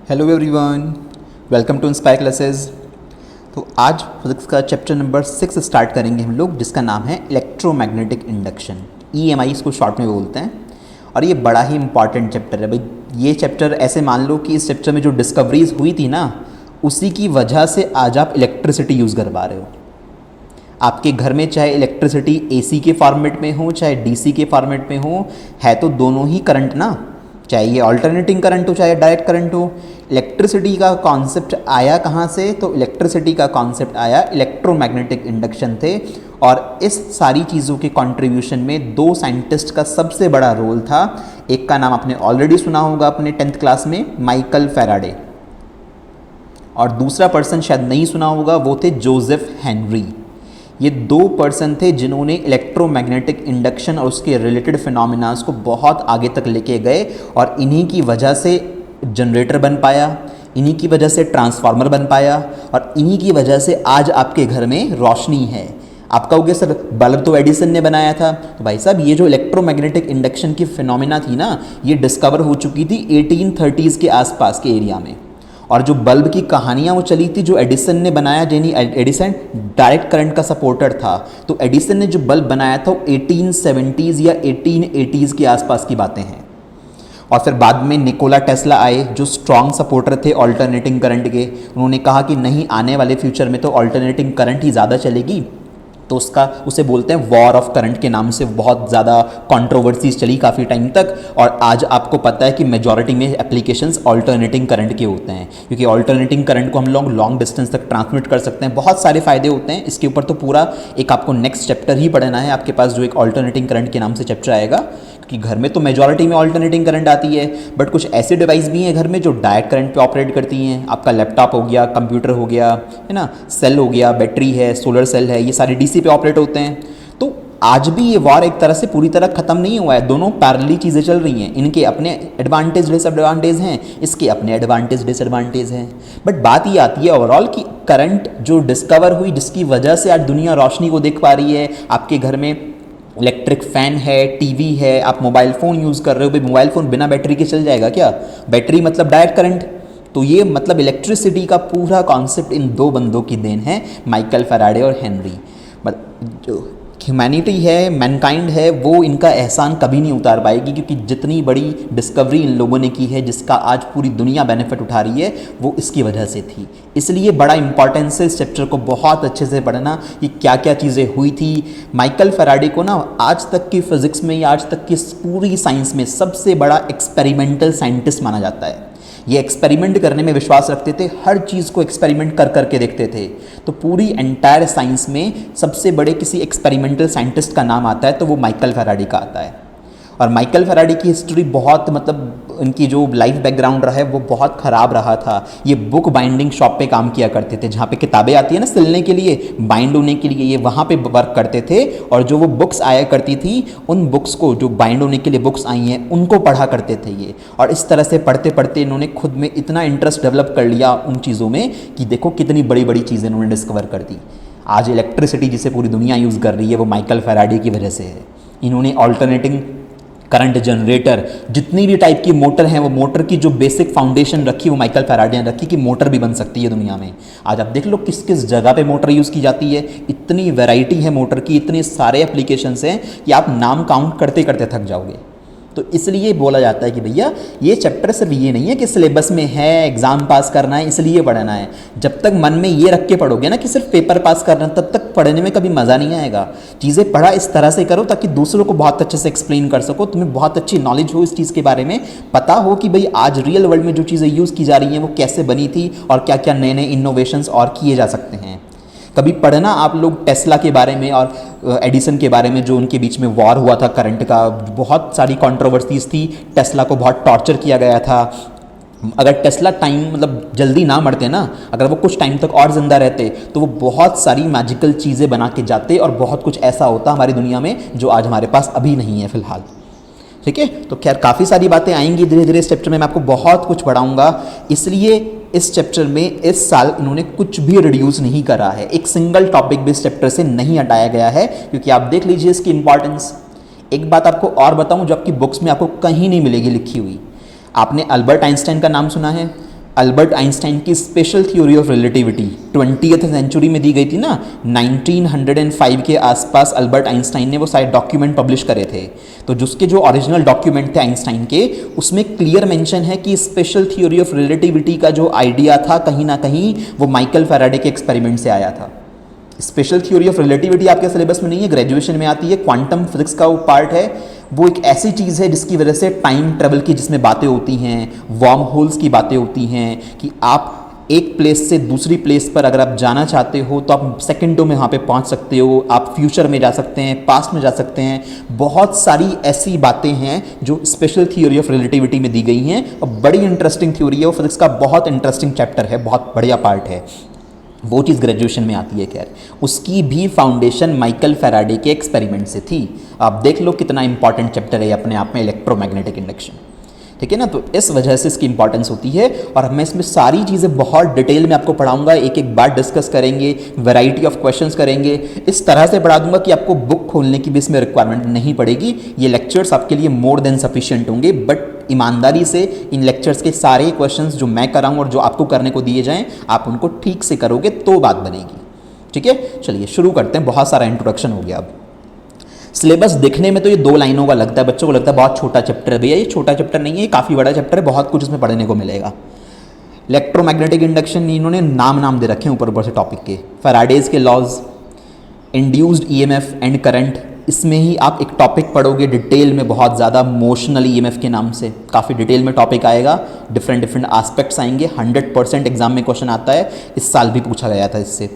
Hello everyone, welcome to inspire classes. तो आज physics का चैप्टर नंबर 6 स्टार्ट करेंगे हम लोग, जिसका नाम है इलेक्ट्रोमैग्नेटिक इंडक्शन। EMI इसको शॉर्ट में बोलते हैं। और ये बड़ा ही इंपॉर्टेंट चैप्टर है भाई। ये चैप्टर ऐसे मान लो कि इस चैप्टर में जो डिस्कवरीज हुई थी ना, उसी की वजह से आज आप इलेक्ट्रिसिटी यूज़ कर पा रहे हो। आपके घर में चाहे इलेक्ट्रिसिटी AC के फॉर्मेट में हो चाहे DC के फॉर्मेट में हो, है तो दोनों ही करंट ना, चाहे ये ऑल्टरनेटिंग करंट हो चाहे डायरेक्ट करंट हो। इलेक्ट्रिसिटी का कॉन्सेप्ट आया कहाँ से? तो इलेक्ट्रिसिटी का कॉन्सेप्ट आया इलेक्ट्रोमैग्नेटिक इंडक्शन थे। और इस सारी चीज़ों के कंट्रीब्यूशन में दो साइंटिस्ट का सबसे बड़ा रोल था। एक का नाम आपने ऑलरेडी सुना होगा अपने 10th क्लास में, माइकल फैराडे, और दूसरा पर्सन शायद नहीं सुना होगा, वो थे जोसेफ हेनरी। ये दो पर्सन थे जिन्होंने इलेक्ट्रोमैग्नेटिक इंडक्शन और उसके रिलेटेड फिनोमिनास को बहुत आगे तक लेके गए। और इन्हीं की वजह से जनरेटर बन पाया, इन्हीं की वजह से ट्रांसफार्मर बन पाया, और इन्हीं की वजह से आज आपके घर में रोशनी है। आप कहोगे सर बल्ब तो एडिसन ने बनाया था। तो भाई साहब, ये जो इलेक्ट्रोमैग्नेटिक इंडक्शन की फिनोमिना थी ना, ये डिस्कवर हो चुकी थी 1830s के आसपास के एरिया में। और जो बल्ब की कहानियाँ वो चली थी, जो एडिसन ने बनाया, जेनी एडिसन डायरेक्ट करंट का सपोर्टर था। तो एडिसन ने जो बल्ब बनाया था वो 1870s या 1880s के आसपास की बातें हैं। और फिर बाद में निकोला टेस्ला आए, जो स्ट्रॉन्ग सपोर्टर थे ऑल्टरनेटिंग करंट के। उन्होंने कहा कि नहीं, आने वाले फ्यूचर में तो ऑल्टरनेटिंग करंट ही ज़्यादा चलेगी। तो उसे बोलते हैं वॉर ऑफ करंट के नाम से बहुत ज़्यादा कंट्रोवर्सीज चली काफ़ी टाइम तक। और आज आपको पता है कि मेजॉरिटी में एप्लीकेशंस ऑल्टरनेटिंग करंट के होते हैं, क्योंकि ऑल्टरनेटिंग करंट को हम लोग लॉन्ग डिस्टेंस तक ट्रांसमिट कर सकते हैं। बहुत सारे फायदे होते हैं। इसके ऊपर तो पूरा एक आपको नेक्स्ट चैप्टर ही पढ़ना है आपके पास, जो एक ऑल्टरनेटिंग करंट के नाम से चैप्टर आएगा। कि घर में तो मेजॉरिटी में ऑल्टरनेटिंग करंट आती है, बट कुछ ऐसे डिवाइस भी हैं घर में जो डायरेक्ट करंट पे ऑपरेट करती हैं। आपका लैपटॉप हो गया, कंप्यूटर हो गया, है ना, सेल हो गया, बैटरी है, सोलर सेल है, ये सारे DC पे ऑपरेट होते हैं। तो आज भी ये वॉर एक तरह से पूरी तरह खत्म नहीं हुआ है। दोनों पैरेलली चीज़ें चल रही हैं। इनके अपने एडवांटेज डिसएडवांटेज हैं, इसके अपने एडवांटेज डिसएडवांटेज हैं। बट बात ये आती है ओवरऑल कि करंट जो डिस्कवर हुई, जिसकी वजह से आज दुनिया रोशनी को देख पा रही है। आपके घर में इलेक्ट्रिक फ़ैन है, TV है, आप मोबाइल फ़ोन यूज़ कर रहे हो। भाई मोबाइल फ़ोन बिना बैटरी के चल जाएगा क्या? बैटरी मतलब डायरेक्ट करंट। तो ये मतलब इलेक्ट्रिसिटी का पूरा कॉन्सेप्ट इन दो बंदों की देन है, माइकल फैराडे और हेनरी। जो ह्यूमैनिटी है, मैनकाइंड है, वो इनका एहसान कभी नहीं उतार पाएगी, क्योंकि जितनी बड़ी डिस्कवरी इन लोगों ने की है, जिसका आज पूरी दुनिया बेनिफिट उठा रही है, वो इसकी वजह से थी। इसलिए बड़ा इंपॉर्टेंस है इस चैप्टर को बहुत अच्छे से पढ़ना कि क्या क्या चीज़ें हुई थी। माइकल फैराडे को ना आज तक की फिजिक्स में या आज तक की पूरी साइंस में सबसे बड़ा एक्सपेरिमेंटल साइंटिस्ट माना जाता है। ये एक्सपेरिमेंट करने में विश्वास रखते थे, हर चीज़ को एक्सपेरिमेंट कर करके देखते थे। तो पूरी एंटायर साइंस में सबसे बड़े किसी एक्सपेरिमेंटल साइंटिस्ट का नाम आता है तो वो माइकल फैराडे का आता है। और माइकल फैराडे की हिस्ट्री बहुत, मतलब उनकी जो लाइफ बैकग्राउंड रहा है वो बहुत ख़राब रहा था। ये बुक बाइंडिंग शॉप पे काम किया करते थे, जहाँ पे किताबें आती है ना सिलने के लिए, बाइंड होने के लिए, ये वहाँ पे वर्क करते थे। और जो वो बुक्स आया करती थी, उन बुक्स को, जो बाइंड होने के लिए बुक्स आई हैं, उनको पढ़ा करते थे ये। और इस तरह से पढ़ते पढ़ते इन्होंने खुद में इतना इंटरेस्ट डेवलप कर लिया उन चीज़ों में कि देखो कितनी बड़ी बड़ी चीज़ें इन्होंने डिस्कवर कर दी। आज इलेक्ट्रिसिटी जिसे पूरी दुनिया यूज़ कर रही है, वो माइकल फैराडे की वजह से है। इन्होंने ऑल्टरनेटिंग करंट जनरेटर, जितनी भी टाइप की मोटर हैं, वो मोटर की जो बेसिक फाउंडेशन रखी वो माइकल फैराडे ने रखी कि मोटर भी बन सकती है दुनिया में। आज आप देख लो किस किस जगह पे मोटर यूज़ की जाती है। इतनी वैरायटी है मोटर की, इतने सारे एप्लीकेशंस हैं कि आप नाम काउंट करते करते थक जाओगे। तो इसलिए बोला जाता है कि भैया ये चैप्टर सिर्फ ये नहीं है कि सिलेबस में है, एग्ज़ाम पास करना है इसलिए पढ़ना है। जब तक मन में ये रख के पढ़ोगे ना कि सिर्फ पेपर पास करना, तब तक पढ़ने में कभी मज़ा नहीं आएगा। चीज़ें पढ़ा इस तरह से करो ताकि दूसरों को बहुत अच्छे से एक्सप्लेन कर सको, तुम्हें बहुत अच्छी नॉलेज हो इस चीज़ के बारे में, पता हो कि भाई आज रियल वर्ल्ड में जो चीज़ें यूज़ की जा रही हैं वो कैसे बनी थी और क्या क्या नए नए इनोवेशंस और किए जा सकते हैं। कभी पढ़ना आप लोग टेस्ला के बारे में और एडिसन के बारे में, जो उनके बीच में वॉर हुआ था करंट का, बहुत सारी कंट्रोवर्सीज थी। टेस्ला को बहुत टॉर्चर किया गया था। अगर टेस्ला टाइम मतलब जल्दी ना मरते ना, अगर वो कुछ टाइम तक और ज़िंदा रहते तो वो बहुत सारी मैजिकल चीज़ें बना के जाते और बहुत कुछ ऐसा होता हमारी दुनिया में जो आज हमारे पास अभी नहीं है फ़िलहाल। ठीक है, तो खैर काफ़ी सारी बातें आएंगी धीरे धीरे इस चैप्टर में, मैं आपको बहुत कुछ पढ़ाऊँगा। इसलिए इस चैप्टर में इस साल इन्होंने कुछ भी रिड्यूस नहीं करा है, एक सिंगल टॉपिक भी इस चैप्टर से नहीं हटाया गया है, क्योंकि आप देख लीजिए इसकी इंपॉर्टेंस। एक बात आपको और बताऊं जो आपकी बुक्स में आपको कहीं नहीं मिलेगी लिखी हुई। आपने अल्बर्ट आइंस्टाइन का नाम सुना है? अल्बर्ट आइंस्टाइन की special theory of relativity 20th century में दी गई थी ना, 1905 के आसपास अल्बर्ट आइंस्टाइन ने वो सारे डॉक्यूमेंट पब्लिश करे थे। तो जिसके जो ओरिजिनल डॉक्यूमेंट थे आइंस्टाइन के, उसमें क्लियर मेंशन है कि स्पेशल थ्योरी ऑफ रिलेटिविटी का जो आइडिया था कहीं ना कहीं वो माइकल फैराडे के एक्सपेरिमेंट से आया था। स्पेशल थ्योरी ऑफ रिलेटिविटी आपके सिलेबस में नहीं है, ग्रेजुएशन में आती है, क्वांटम फिजिक्स का वो पार्ट है। वो एक ऐसी चीज़ है जिसकी वजह से टाइम ट्रेवल की जिसमें बातें होती हैं, वार्म होल्स की बातें होती हैं कि आप एक प्लेस से दूसरी प्लेस पर अगर आप जाना चाहते हो तो आप सेकंडों में वहाँ पे पहुँच सकते हो, आप फ्यूचर में जा सकते हैं, पास्ट में जा सकते हैं। बहुत सारी ऐसी बातें हैं जो स्पेशल थ्योरी ऑफ रिलेटिविटी में दी गई हैं और बड़ी इंटरेस्टिंग थ्योरी है। वो फिजिक्स का बहुत इंटरेस्टिंग चैप्टर है, बहुत बढ़िया पार्ट है। वो चीज़ ग्रेजुएशन में आती है। खैर, उसकी भी फाउंडेशन माइकल फैराडे के एक्सपेरिमेंट से थी। आप देख लो कितना इंपॉर्टेंट चैप्टर है अपने आप में, इलेक्ट्रोमैग्नेटिक इंडक्शन। ठीक है ना, तो इस वजह से इसकी इंपॉर्टेंस होती है। और मैं इसमें सारी चीज़ें बहुत डिटेल में आपको पढ़ाऊंगा, एक एक बार डिस्कस करेंगे, वैरायटी ऑफ क्वेश्चंस करेंगे। इस तरह से पढ़ा दूंगा कि आपको बुक खोलने की भी इसमें रिक्वायरमेंट नहीं पड़ेगी। ये लेक्चर्स आपके लिए मोर देन सफिशिएंट होंगे। बट ईमानदारी से इन लेक्चर्स के सारे क्वेश्चंस जो मैं कराऊँ और जो आपको करने को दिए जाएँ, आप उनको ठीक से करोगे तो बात बनेगी। ठीक है, चलिए शुरू करते हैं। बहुत सारा इंट्रोडक्शन हो गया। अब सिलेबस देखने में तो ये 2 लाइनों का लगता है, बच्चों को लगता है बहुत छोटा चैप्टर है। भैया ये छोटा चैप्टर नहीं है, ये काफ़ी बड़ा चैप्टर है, बहुत कुछ इसमें पढ़ने को मिलेगा। इलेक्ट्रोमैग्नेटिक इंडक्शन, इन्होंने नाम दे रखे हैं ऊपर ऊपर से टॉपिक के। फैराडेज के laws, induced EMF and current, इसमें ही आप एक टॉपिक पढ़ोगे डिटेल में बहुत ज़्यादा, मोशनल ईएमएफ के नाम से काफ़ी डिटेल में टॉपिक आएगा। डिफरेंट एस्पेक्ट्स आएंगे। 100% एग्जाम में क्वेश्चन आता है, इस साल भी पूछा गया था इससे।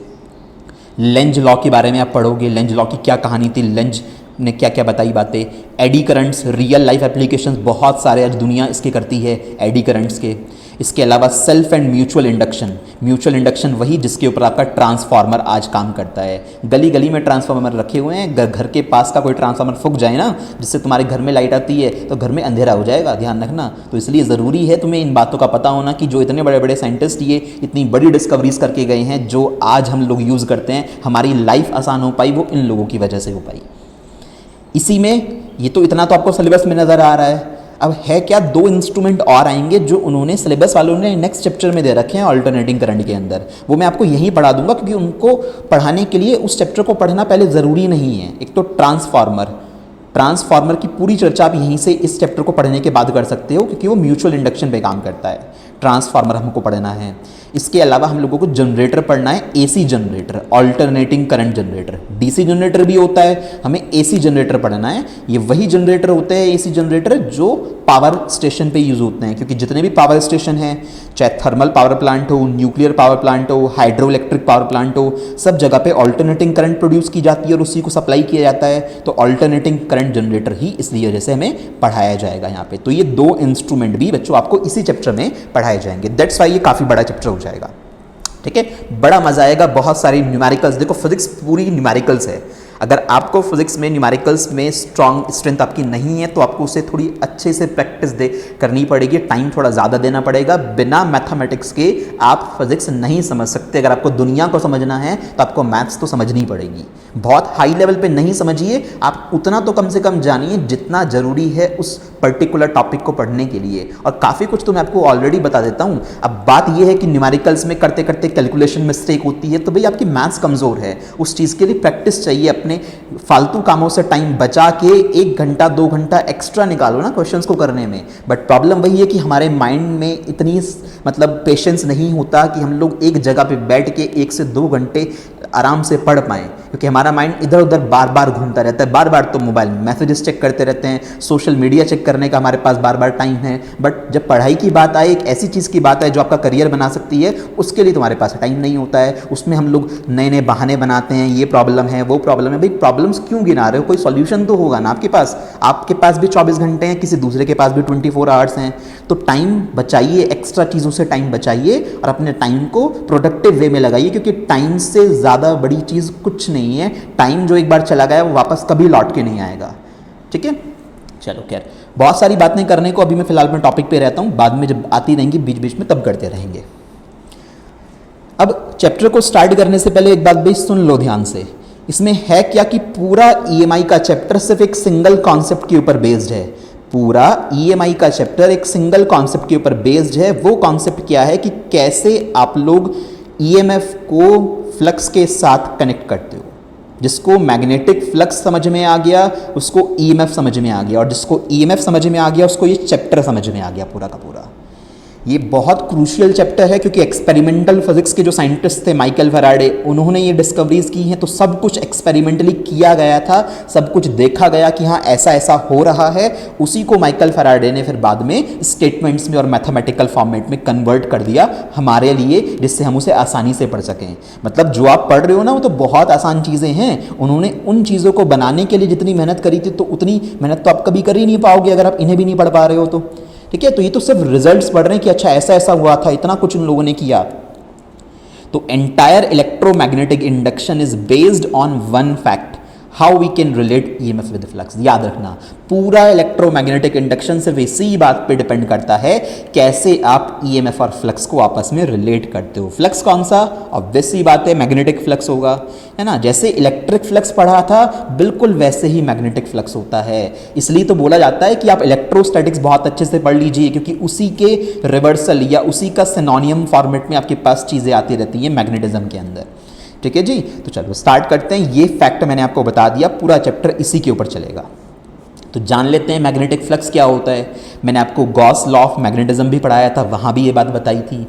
लेंज लॉ के बारे में आप पढ़ोगे, लेंज लॉ की क्या कहानी थी, लेंज ने क्या क्या बताई बातें। Eddy currents, real life applications बहुत सारे आज दुनिया इसके करती है, एडी करंट्स के। इसके अलावा self and mutual induction, mutual induction वही जिसके ऊपर आपका ट्रांसफार्मर आज काम करता है। गली गली में ट्रांसफार्मर रखे हुए हैं, घर के पास का कोई ट्रांसफार्मर फूक जाए ना, जिससे तुम्हारे घर में लाइट आती है तो घर में अंधेरा हो जाएगा, ध्यान रखना। तो इसलिए ज़रूरी है तुम्हें इन बातों का पता होना कि जो इतने बड़े बड़े साइंटिस्ट ये इतनी बड़ी डिस्कवरीज करके गए हैं, जो आज हम लोग यूज़ करते हैं, हमारी लाइफ आसान हो पाई वो इन लोगों की वजह से हो पाई। इसी में ये तो इतना तो आपको सिलेबस में नज़र आ रहा है। अब है क्या, 2 इंस्ट्रूमेंट और आएंगे जो उन्होंने सिलेबस वालों ने नेक्स्ट चैप्टर में दे रखे हैं अल्टरनेटिंग करंट के अंदर। वो मैं आपको यहीं पढ़ा दूंगा क्योंकि उनको पढ़ाने के लिए उस चैप्टर को पढ़ना पहले ज़रूरी नहीं है। एक तो ट्रांसफार्मर की पूरी चर्चा आप यहीं से इस चैप्टर को पढ़ने के बाद कर सकते हो क्योंकि वो म्यूचुअल इंडक्शन पे काम करता है। ट्रांसफार्मर हमको पढ़ना है। इसके अलावा हम लोगों को जनरेटर पढ़ना है, AC generator, alternating current generator. DC generator भी होता है, हमें एसी जनरेटर पढ़ना है। ये वही जनरेटर होते हैं, एसी जनरेटर, जो पावर स्टेशन पे यूज़ होते हैं। क्योंकि जितने भी पावर स्टेशन हैं, चाहे थर्मल पावर प्लांट हो, न्यूक्लियर पावर प्लांट हो, हाइड्रो इलेक्ट्रिक पावर प्लांट हो, सब जगह पे अल्टरनेटिंग करंट प्रोड्यूस की जाती है और उसी को सप्लाई किया जाता है। तो अल्टरनेटिंग करंट जनरेटर ही इसलिए वजह से हमें पढ़ाया जाएगा यहाँ पे। तो ये 2 इंस्ट्रूमेंट भी बच्चों आपको इसी चैप्टर में पढ़ाए जाएंगे। दैट्स वाई ये काफ़ी बड़ा चैप्टर हो जाएगा। ठीक है, बड़ा मजा आएगा। बहुत सारी न्यूमेरिकल्स, देखो फिजिक्स पूरी न्यूमेरिकल्स है। अगर आपको फिजिक्स में न्यूमेरिकल्स में स्ट्रेंथ आपकी नहीं है तो आपको उसे थोड़ी अच्छे से प्रैक्टिस करनी पड़ेगी, टाइम थोड़ा ज़्यादा देना पड़ेगा। बिना मैथमेटिक्स के आप फिजिक्स नहीं समझ सकते। अगर आपको दुनिया को समझना है तो आपको मैथ्स तो समझनी पड़ेगी। बहुत हाई लेवल पे नहीं समझिए, आप उतना तो कम से कम जानिए जितना ज़रूरी है उस पर्टिकुलर टॉपिक को पढ़ने के लिए। और काफ़ी कुछ तो मैं आपको ऑलरेडी बता देता हूँ। अब बात यह है कि न्यूमेरिकल्स में करते करते कैलकुलेशन मिस्टेक होती है तो भाई आपकी मैथ्स कमज़ोर है। उस चीज़ के लिए प्रैक्टिस चाहिए। अपने फालतू कामों से टाइम बचा के 1 घंटा 2 घंटा एक्स्ट्रा निकालो ना क्वेश्चंस को करने में। बट प्रॉब्लम वही है कि हमारे माइंड में इतनी पेशेंस नहीं होता कि हम लोग एक जगह पे बैठ के 1 से 2 घंटे आराम से पढ़ पाएँ, क्योंकि हमारा माइंड इधर उधर बार बार घूमता रहता है। बार बार तो मोबाइल मैसेजेस चेक करते रहते हैं, सोशल मीडिया चेक करने का हमारे पास बार बार टाइम है। बट जब पढ़ाई की बात आए, एक ऐसी चीज़ की बात है जो आपका करियर बना सकती है, उसके लिए तुम्हारे पास टाइम नहीं होता है। उसमें हम लोग नए नए बहाने बनाते हैं, ये प्रॉब्लम है वो प्रॉब्लम है। भाई प्रॉब्लम्स क्यों गिना रहे हो, कोई सॉल्यूशन तो होगा ना आपके पास। आपके पास भी 24 घंटे हैं, किसी दूसरे के पास भी 24 आवर्स हैं। तो टाइम बचाइए, एक्स्ट्रा चीज़ों से टाइम बचाइए और अपने टाइम को प्रोडक्टिव वे में लगाइए, क्योंकि टाइम से ज़्यादा बड़ी चीज़ कुछ नहीं है। टाइम जो एक बार चला गया वो वापस कभी लौट के नहीं आएगा। ठीक है, चलो खैर, बहुत सारी बातें करने को अभी मैं फिलहाल मैं टॉपिक पे रहता हूँ, बाद में जब आती रहेंगी बीच बीच में तब करते रहेंगे। अब चैप्टर को स्टार्ट करने से पहले एक बात भी सुन लो ध्यान से। इसमें है क्या कि पूरा ईएमआई का चैप्टर सिर्फ एक सिंगल कॉन्सेप्ट के ऊपर बेस्ड है। पूरा ईएमआई का चैप्टर एक सिंगल कॉन्सेप्ट के ऊपर बेस्ड है। वो कॉन्सेप्ट क्या है कि कैसे आप लोग ईएमएफ को फ्लक्स के साथ कनेक्ट करते हो। जिसको मैग्नेटिक फ्लक्स समझ में आ गया उसको ईएमएफ समझ में आ गया, और जिसको ईएमएफ समझ में आ गया उसको ये चैप्टर समझ में आ गया पूरा का पूरा। ये बहुत क्रूशियल चैप्टर है क्योंकि एक्सपेरिमेंटल फिजिक्स के जो साइंटिस्ट थे माइकल फैराडे, उन्होंने ये डिस्कवरीज की हैं, तो सब कुछ एक्सपेरिमेंटली किया गया था, सब कुछ देखा गया कि हाँ ऐसा ऐसा हो रहा है। उसी को माइकल फैराडे ने फिर बाद में स्टेटमेंट्स में और मैथमेटिकल फॉर्मेट में कन्वर्ट कर दिया हमारे लिए, जिससे हम उसे आसानी से पढ़ सकें। मतलब जो आप पढ़ रहे हो ना वो तो बहुत आसान चीज़ें हैं, उन्होंने उन चीज़ों को बनाने के लिए जितनी मेहनत करी थी तो उतनी मेहनत तो आप कभी कर ही नहीं पाओगे अगर आप इन्हें भी नहीं पढ़ पा रहे हो तो। ठीक है, तो ये तो सिर्फ रिजल्ट्स पढ़ रहे हैं कि अच्छा ऐसा ऐसा हुआ था, इतना कुछ उन लोगों ने किया। तो entire electromagnetic induction is based on one fact, how we can relate EMF with flux. याद रखना पूरा इलेक्ट्रोमैग्नेटिक इंडक्शन सिर्फ इसी बात पे डिपेंड करता है कैसे आप ईएमएफ और फ्लक्स को आपस में रिलेट करते हो। फ्लक्स कौन सा? ऑब्वियस सी बात है मैग्नेटिक फ्लक्स होगा, है ना। जैसे इलेक्ट्रिक फ्लक्स पढ़ा था बिल्कुल वैसे ही मैग्नेटिक फ्लक्स होता है। इसलिए तो बोला जाता है कि आप इलेक्ट्रोस्टैटिक्स बहुत अच्छे से पढ़ लीजिए, क्योंकि उसी के रिवर्सल या उसी का सिनोनियम फॉर्मेट में आपके पास चीज़ें आती रहती हैं मैग्नेटिज्म के अंदर। ठीक है जी, तो चलो स्टार्ट करते हैं। ये फैक्ट मैंने आपको बता दिया, पूरा चैप्टर इसी के ऊपर चलेगा। तो जान लेते हैं मैग्नेटिक फ्लक्स क्या होता है। मैंने आपको गॉस लॉ ऑफ मैग्नेटिज्म भी पढ़ाया था, वहाँ भी ये बात बताई थी।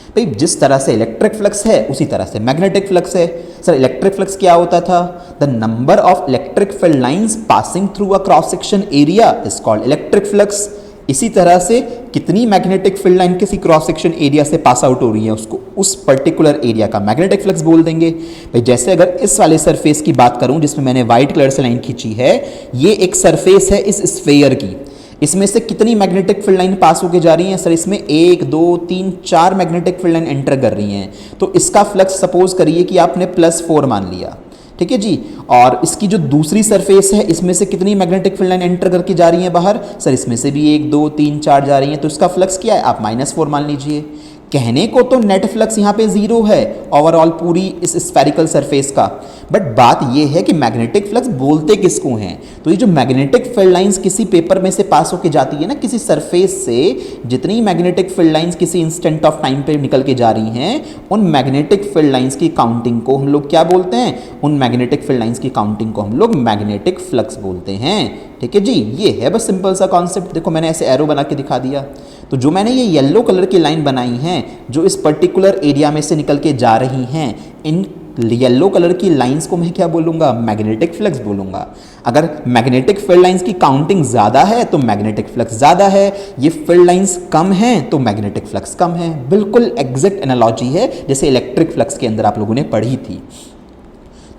भाई जिस तरह से इलेक्ट्रिक फ्लक्स है उसी तरह से मैग्नेटिक फ्लक्स है। सर इलेक्ट्रिक फ्लक्स क्या होता था? The number of electric field lines passing through a cross section area is called electric flux. इसी तरह से कितनी मैग्नेटिक फील्ड लाइन किसी क्रॉस सेक्शन एरिया से पास आउट हो रही है उसको उस पर्टिकुलर एरिया का मैग्नेटिक फ्लक्स बोल देंगे। भाई जैसे अगर इस वाले सरफेस की बात करूं जिसमें मैंने व्हाइट कलर से लाइन खींची है, ये एक सरफेस है इस स्फेयर की, इसमें से कितनी मैग्नेटिक फील्ड लाइन पास होके जा रही हैं? सर इसमें 1 2 3 4 मैग्नेटिक फील्ड लाइन एंटर कर रही हैं। तो इसका फ्लक्स सपोज करिए कि आपने +4 मान लिया, ठीक है जी। और इसकी जो दूसरी सरफेस है इसमें से कितनी मैग्नेटिक फील्ड लाइन एंटर करके जा रही है बाहर? सर इसमें से भी 1 2 3 4 जा रही हैं, तो इसका फ्लक्स क्या है? आप -4 मान लीजिए। कहने को तो नेट फ्लक्स यहाँ पे 0 है ओवरऑल पूरी इस स्फेरिकल सरफेस का, बट बात ये है कि मैग्नेटिक फ्लक्स बोलते किसको हैं? तो ये जो मैग्नेटिक फील्ड लाइंस किसी पेपर में से पास होके जाती है ना, किसी सरफेस से जितनी मैग्नेटिक फील्ड लाइंस किसी इंस्टेंट ऑफ टाइम पे निकल के जा रही हैं, उन मैग्नेटिक फील्ड लाइंस की काउंटिंग को हम लोग क्या बोलते हैं? उन मैग्नेटिक फील्ड लाइंस की काउंटिंग को हम लोग मैग्नेटिक फ्लक्स बोलते हैं। ठीक है जी, ये है बस सिंपल सा कॉन्सेप्ट। देखो मैंने ऐसे एरो बना के दिखा दिया। तो जो मैंने ये येलो कलर की लाइन बनाई हैं जो इस पर्टिकुलर एरिया में से निकल के जा रही हैं, इन येलो कलर की लाइंस को मैं क्या बोलूँगा? मैग्नेटिक फ्लक्स बोलूँगा। अगर मैग्नेटिक फील्ड लाइंस की काउंटिंग ज़्यादा है तो मैग्नेटिक फ्लक्स ज़्यादा है, ये फील्ड लाइंस कम हैं तो मैग्नेटिक फ्लक्स कम है। बिल्कुल एग्जैक्ट एनालॉजी है जैसे इलेक्ट्रिक फ्लक्स के अंदर आप लोगों ने पढ़ी थी।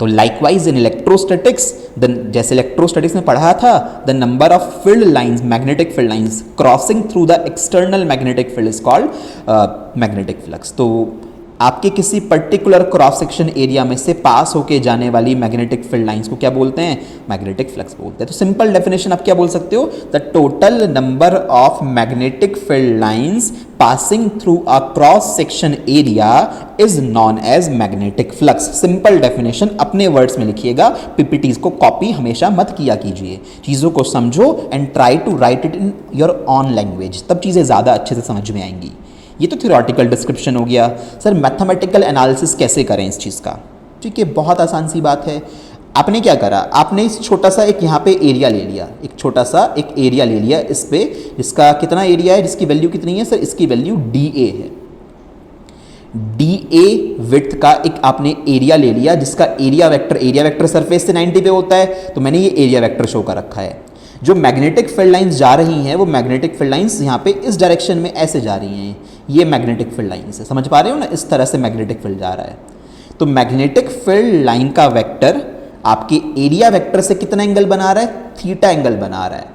तो लाइकवाइज इन इलेक्ट्रोस्टैटिक्स, जैसे इलेक्ट्रोस्टैटिक्स में पढ़ा था, the number of field lines, magnetic field lines crossing through the external magnetic field is called magnetic flux. तो आपके किसी पर्टिकुलर क्रॉस सेक्शन एरिया में से पास होके जाने वाली मैग्नेटिक फील्ड लाइंस को क्या बोलते हैं? मैग्नेटिक फ्लक्स बोलते हैं। तो सिंपल डेफिनेशन आप क्या बोल सकते हो? The total number of magnetic field lines passing through a cross section area is known as magnetic flux. Simple definition अपने वर्ड्स में लिखिएगा, पीपीटीज को कॉपी हमेशा मत किया कीजिए। चीज़ों को समझो and try to write it in your own language, तब चीज़ें ज़्यादा अच्छे से समझ में आएंगी। ये तो थ्योरेटिकल डिस्क्रिप्शन हो गया। सर मैथमेटिकल एनालिसिस कैसे करें इस चीज़ का? ठीक है, बहुत आसान सी बात है। आपने क्या करा, आपने इस छोटा सा एक यहाँ पे एरिया ले लिया, एक छोटा सा एक एरिया ले लिया इस पे, जिसका कितना एरिया है, जिसकी वैल्यू कितनी है? सर इसकी वैल्यू DA है। DA विड्थ का एक आपने एरिया ले लिया जिसका एरिया वेक्टर सरफेस से 90 पे होता है, तो मैंने ये एरिया वेक्टर शो कर रखा है। जो मैग्नेटिक फील्ड लाइंस जा रही हैं वो मैग्नेटिक फील्ड लाइंस यहाँ पे इस डायरेक्शन में ऐसे जा रही हैं, ये मैग्नेटिक फील्ड लाइंस है, समझ पा रहे हो ना? इस तरह से मैग्नेटिक फील्ड जा रहा है। तो मैग्नेटिक फील्ड लाइन का वेक्टर आपके एरिया वेक्टर से कितना एंगल बना रहा है? थीटा एंगल बना रहा है।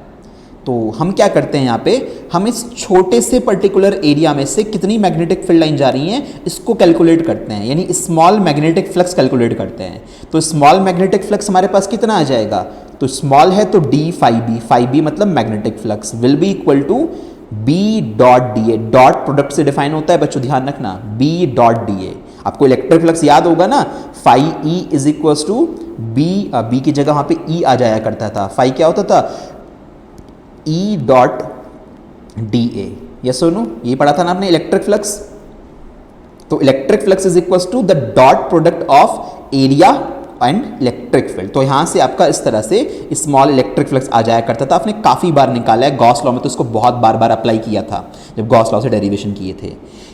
तो हम क्या करते हैं यहाँ पे, हम इस छोटे से पर्टिकुलर एरिया में से कितनी मैग्नेटिक फील्ड लाइन जा रही हैं इसको कैलकुलेट करते हैं, यानी स्मॉल मैग्नेटिक फ्लक्स कैलकुलेट करते हैं। तो स्मॉल मैग्नेटिक फ्लक्स हमारे पास कितना आ जाएगा? तो स्मॉल है तो d∅b मतलब magnetic flux will be equal to B.DA। Dot product से डिफाइन होता है बच्चों, ध्यान रखना, B.DA। आपको इलेक्ट्रिक फ्लक्स याद होगा ना, φE is equal to B की जगह वहां पे E आ जाया करता था। फाई क्या होता था? E dot D A, yes सुनो, ये पढ़ा था ना आपने इलेक्ट्रिक फ्लक्स। तो electric flux is equal to the dot product of area and electric field. तो यहां से आपका इस तरह से स्मॉल इलेक्ट्रिक फ्लक्स आ जाया करता था, आपने काफी बार निकाला है गॉस लॉ में, तो इसको बहुत बार बार अप्लाई किया था जब गॉस लॉ से डेरिवेशन किए थे।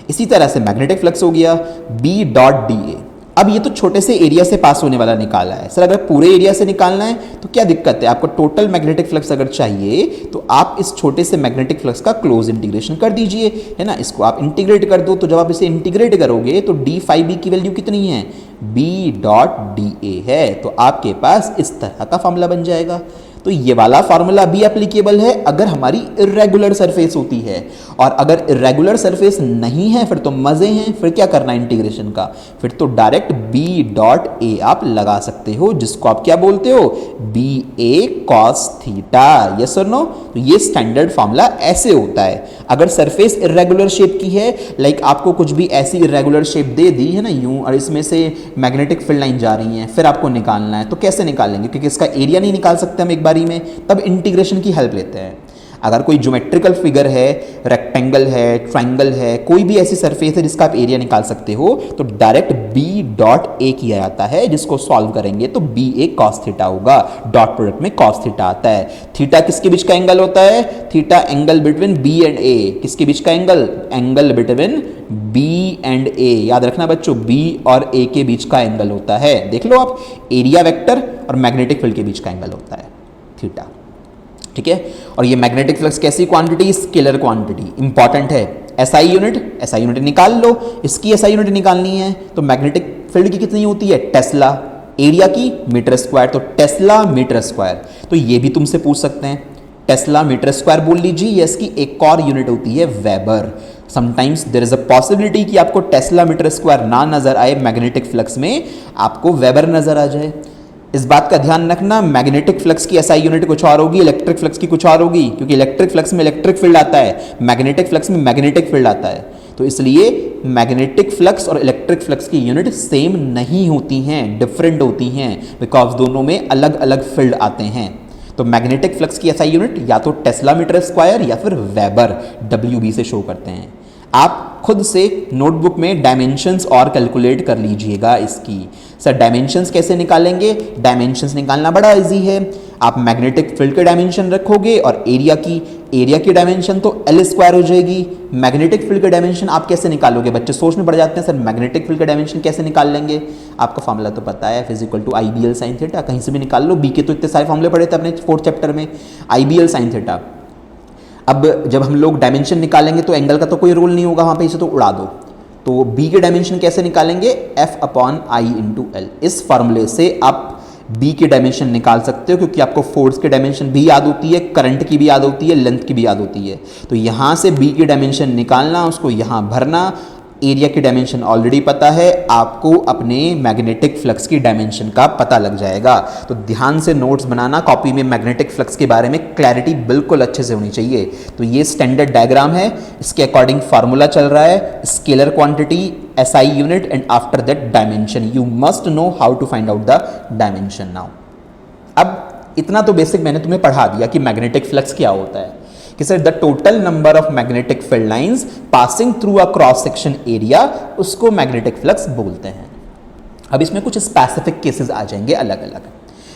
इसी तरह से मैग्नेटिक फ्लक्स हो गया बी डॉट डी ए। अब ये तो छोटे से एरिया से पास होने वाला निकाला है सर, अगर पूरे एरिया से निकालना है तो क्या दिक्कत है, आपको टोटल मैग्नेटिक फ्लक्स अगर चाहिए तो आप इस छोटे से मैग्नेटिक फ्लक्स का क्लोज इंटीग्रेशन कर दीजिए, है ना, इसको आप इंटीग्रेट कर दो। तो जब आप इसे इंटीग्रेट करोगे तो डी फाई बी की वैल्यू कितनी है, बी डॉट डी ए है। तो आपके पास इस तरह का फॉर्मूला बन जाएगा। तो ये वाला फार्मूला भी एप्लीकेबल है अगर हमारी इरेगुलर सरफेस होती है, और अगर इरेगुलर सरफेस नहीं है फिर तो मजे हैं, फिर क्या करना है इंटीग्रेशन का, फिर तो डायरेक्ट बी डॉट ए आप लगा सकते हो, जिसको आप क्या बोलते हो, B A cos theta, yes और नो। तो ये स्टैंडर्ड फार्मूला ऐसे होता है। अगर सरफेस इरेगुलर शेप की है, लाइक आपको कुछ भी ऐसी इरेगुलर शेप दे दी है ना यूं, और इसमें से मैग्नेटिक फील्ड लाइन जा रही है, फिर आपको निकालना है, तो कैसे निकालेंगे, क्योंकि इसका एरिया नहीं निकाल सकते हम एक बारी में, तब इंटीग्रेशन की हेल्प लेते हैं। अगर कोई ज्योमेट्रिकल फिगर है, रेक्टेंगल है, ट्राइंगल है, कोई भी ऐसी सरफेस है जिसका आप एरिया निकाल सकते हो, तो डायरेक्ट बी डॉट ए किया जाता है, जिसको सॉल्व करेंगे तो बी ए कॉस थीटा होगा, डॉट प्रोडक्ट में कॉस थीटा आता है। थीटा किसके बीच का एंगल होता है, theta angle between B and A, किसके बीच का angle, angle between B and A, याद रखना बच्चों, बी और ए के बीच का एंगल होता है। देख लो आप, एरिया वेक्टर और मैग्नेटिक फील्ड के बीच का एंगल होता है थीटा, ठीक है। और ये मैग्नेटिक फ्लक्स कैसी क्वांटिटी, स्केलर क्वांटिटी, इंपॉर्टेंट है। एसआई यूनिट निकाल लो, इसकी एसआई यूनिट निकालनी है तो मैग्नेटिक फील्ड की कितनी होती है, टेस्ला, एरिया की मीटर स्क्वायर, तो टेस्ला मीटर स्क्वायर। तो ये भी तुमसे पूछ सकते हैं, टेस्ला मीटर स्क्वायर बोल लीजिए, या इसकी एक और यूनिट होती है weber. Sometimes there is a possibility कि आपको टेस्ला मीटर स्क्वायर ना नजर आए, मैग्नेटिक फ्लक्स में आपको वेबर नजर आ जाए। इस बात का ध्यान रखना, मैग्नेटिक फ्लक्स की एसआई यूनिट कुछ और होगी, इलेक्ट्रिक फ्लक्स की कुछ और होगी, क्योंकि इलेक्ट्रिक फ्लक्स में इलेक्ट्रिक फील्ड आता है, मैग्नेटिक फ्लक्स में मैग्नेटिक फील्ड आता है। तो इसलिए मैग्नेटिक फ्लक्स और इलेक्ट्रिक फ्लक्स की यूनिट सेम नहीं होती हैं, डिफरेंट होती हैं, बिकॉज दोनों में अलग अलग फील्ड आते हैं। तो मैग्नेटिक फ्लक्स की एसआई यूनिट या तो टेस्ला मीटर स्क्वायर या फिर वेबर, डब्ल्यूबी से शो करते हैं। आप खुद से नोटबुक में डायमेंशंस और कैलकुलेट कर लीजिएगा इसकी। सर डायमेंशंस कैसे निकालेंगे, डायमेंशंस निकालना बड़ा इजी है। आप मैग्नेटिक फील्ड के डायमेंशन रखोगे और एरिया की डायमेंशन तो एल स्क्वायर हो जाएगी। मैग्नेटिक फील्ड के डायमेंशन आप कैसे निकालोगे, बच्चे सोच में पड़ जाते हैं सर मैग्नेटिक फील्ड के डायमेंशन कैसे निकाल लेंगे, आपका फॉर्मूला तो पता है, physical to I B L sine theta, कहीं से भी निकाल लो, बी के तो इतने सारे फॉर्मूले पढ़े थे अपने 4th चैप्टर में, आई बी एल साइन थीटा। अब जब हम लोग डायमेंशन निकालेंगे तो एंगल का तो कोई रोल नहीं होगा वहाँ पे, इसे तो उड़ा दो। तो बी के डायमेंशन कैसे निकालेंगे, F upon I into L. इस फार्मूले से आप बी के डायमेंशन निकाल सकते हो, क्योंकि आपको फोर्स के डायमेंशन भी याद होती है, करंट की भी याद होती है, लेंथ की भी याद होती है। तो यहाँ से बी की डायमेंशन निकालना, उसको यहाँ भरना, एरिया की डायमेंशन ऑलरेडी पता है, आपको अपने मैग्नेटिक फ्लक्स की डायमेंशन का पता लग जाएगा। तो ध्यान से नोट्स बनाना, कॉपी में मैग्नेटिक फ्लक्स के बारे में क्लैरिटी बिल्कुल अच्छे से होनी चाहिए। तो ये स्टैंडर्ड डायग्राम है, इसके अकॉर्डिंग फार्मूला चल रहा है, scalar quantity, SI unit and after that dimension. You must know how to find out the dimension now. अब इतना तो बेसिक मैंने तुम्हें पढ़ा दिया कि मैग्नेटिक फ्लक्स क्या होता है, कि sir the total number of magnetic field lines passing through a cross section area, उसको मैग्नेटिक फ्लक्स बोलते हैं। अब इसमें कुछ स्पेसिफिक केसेस आ जाएंगे अलग अलग,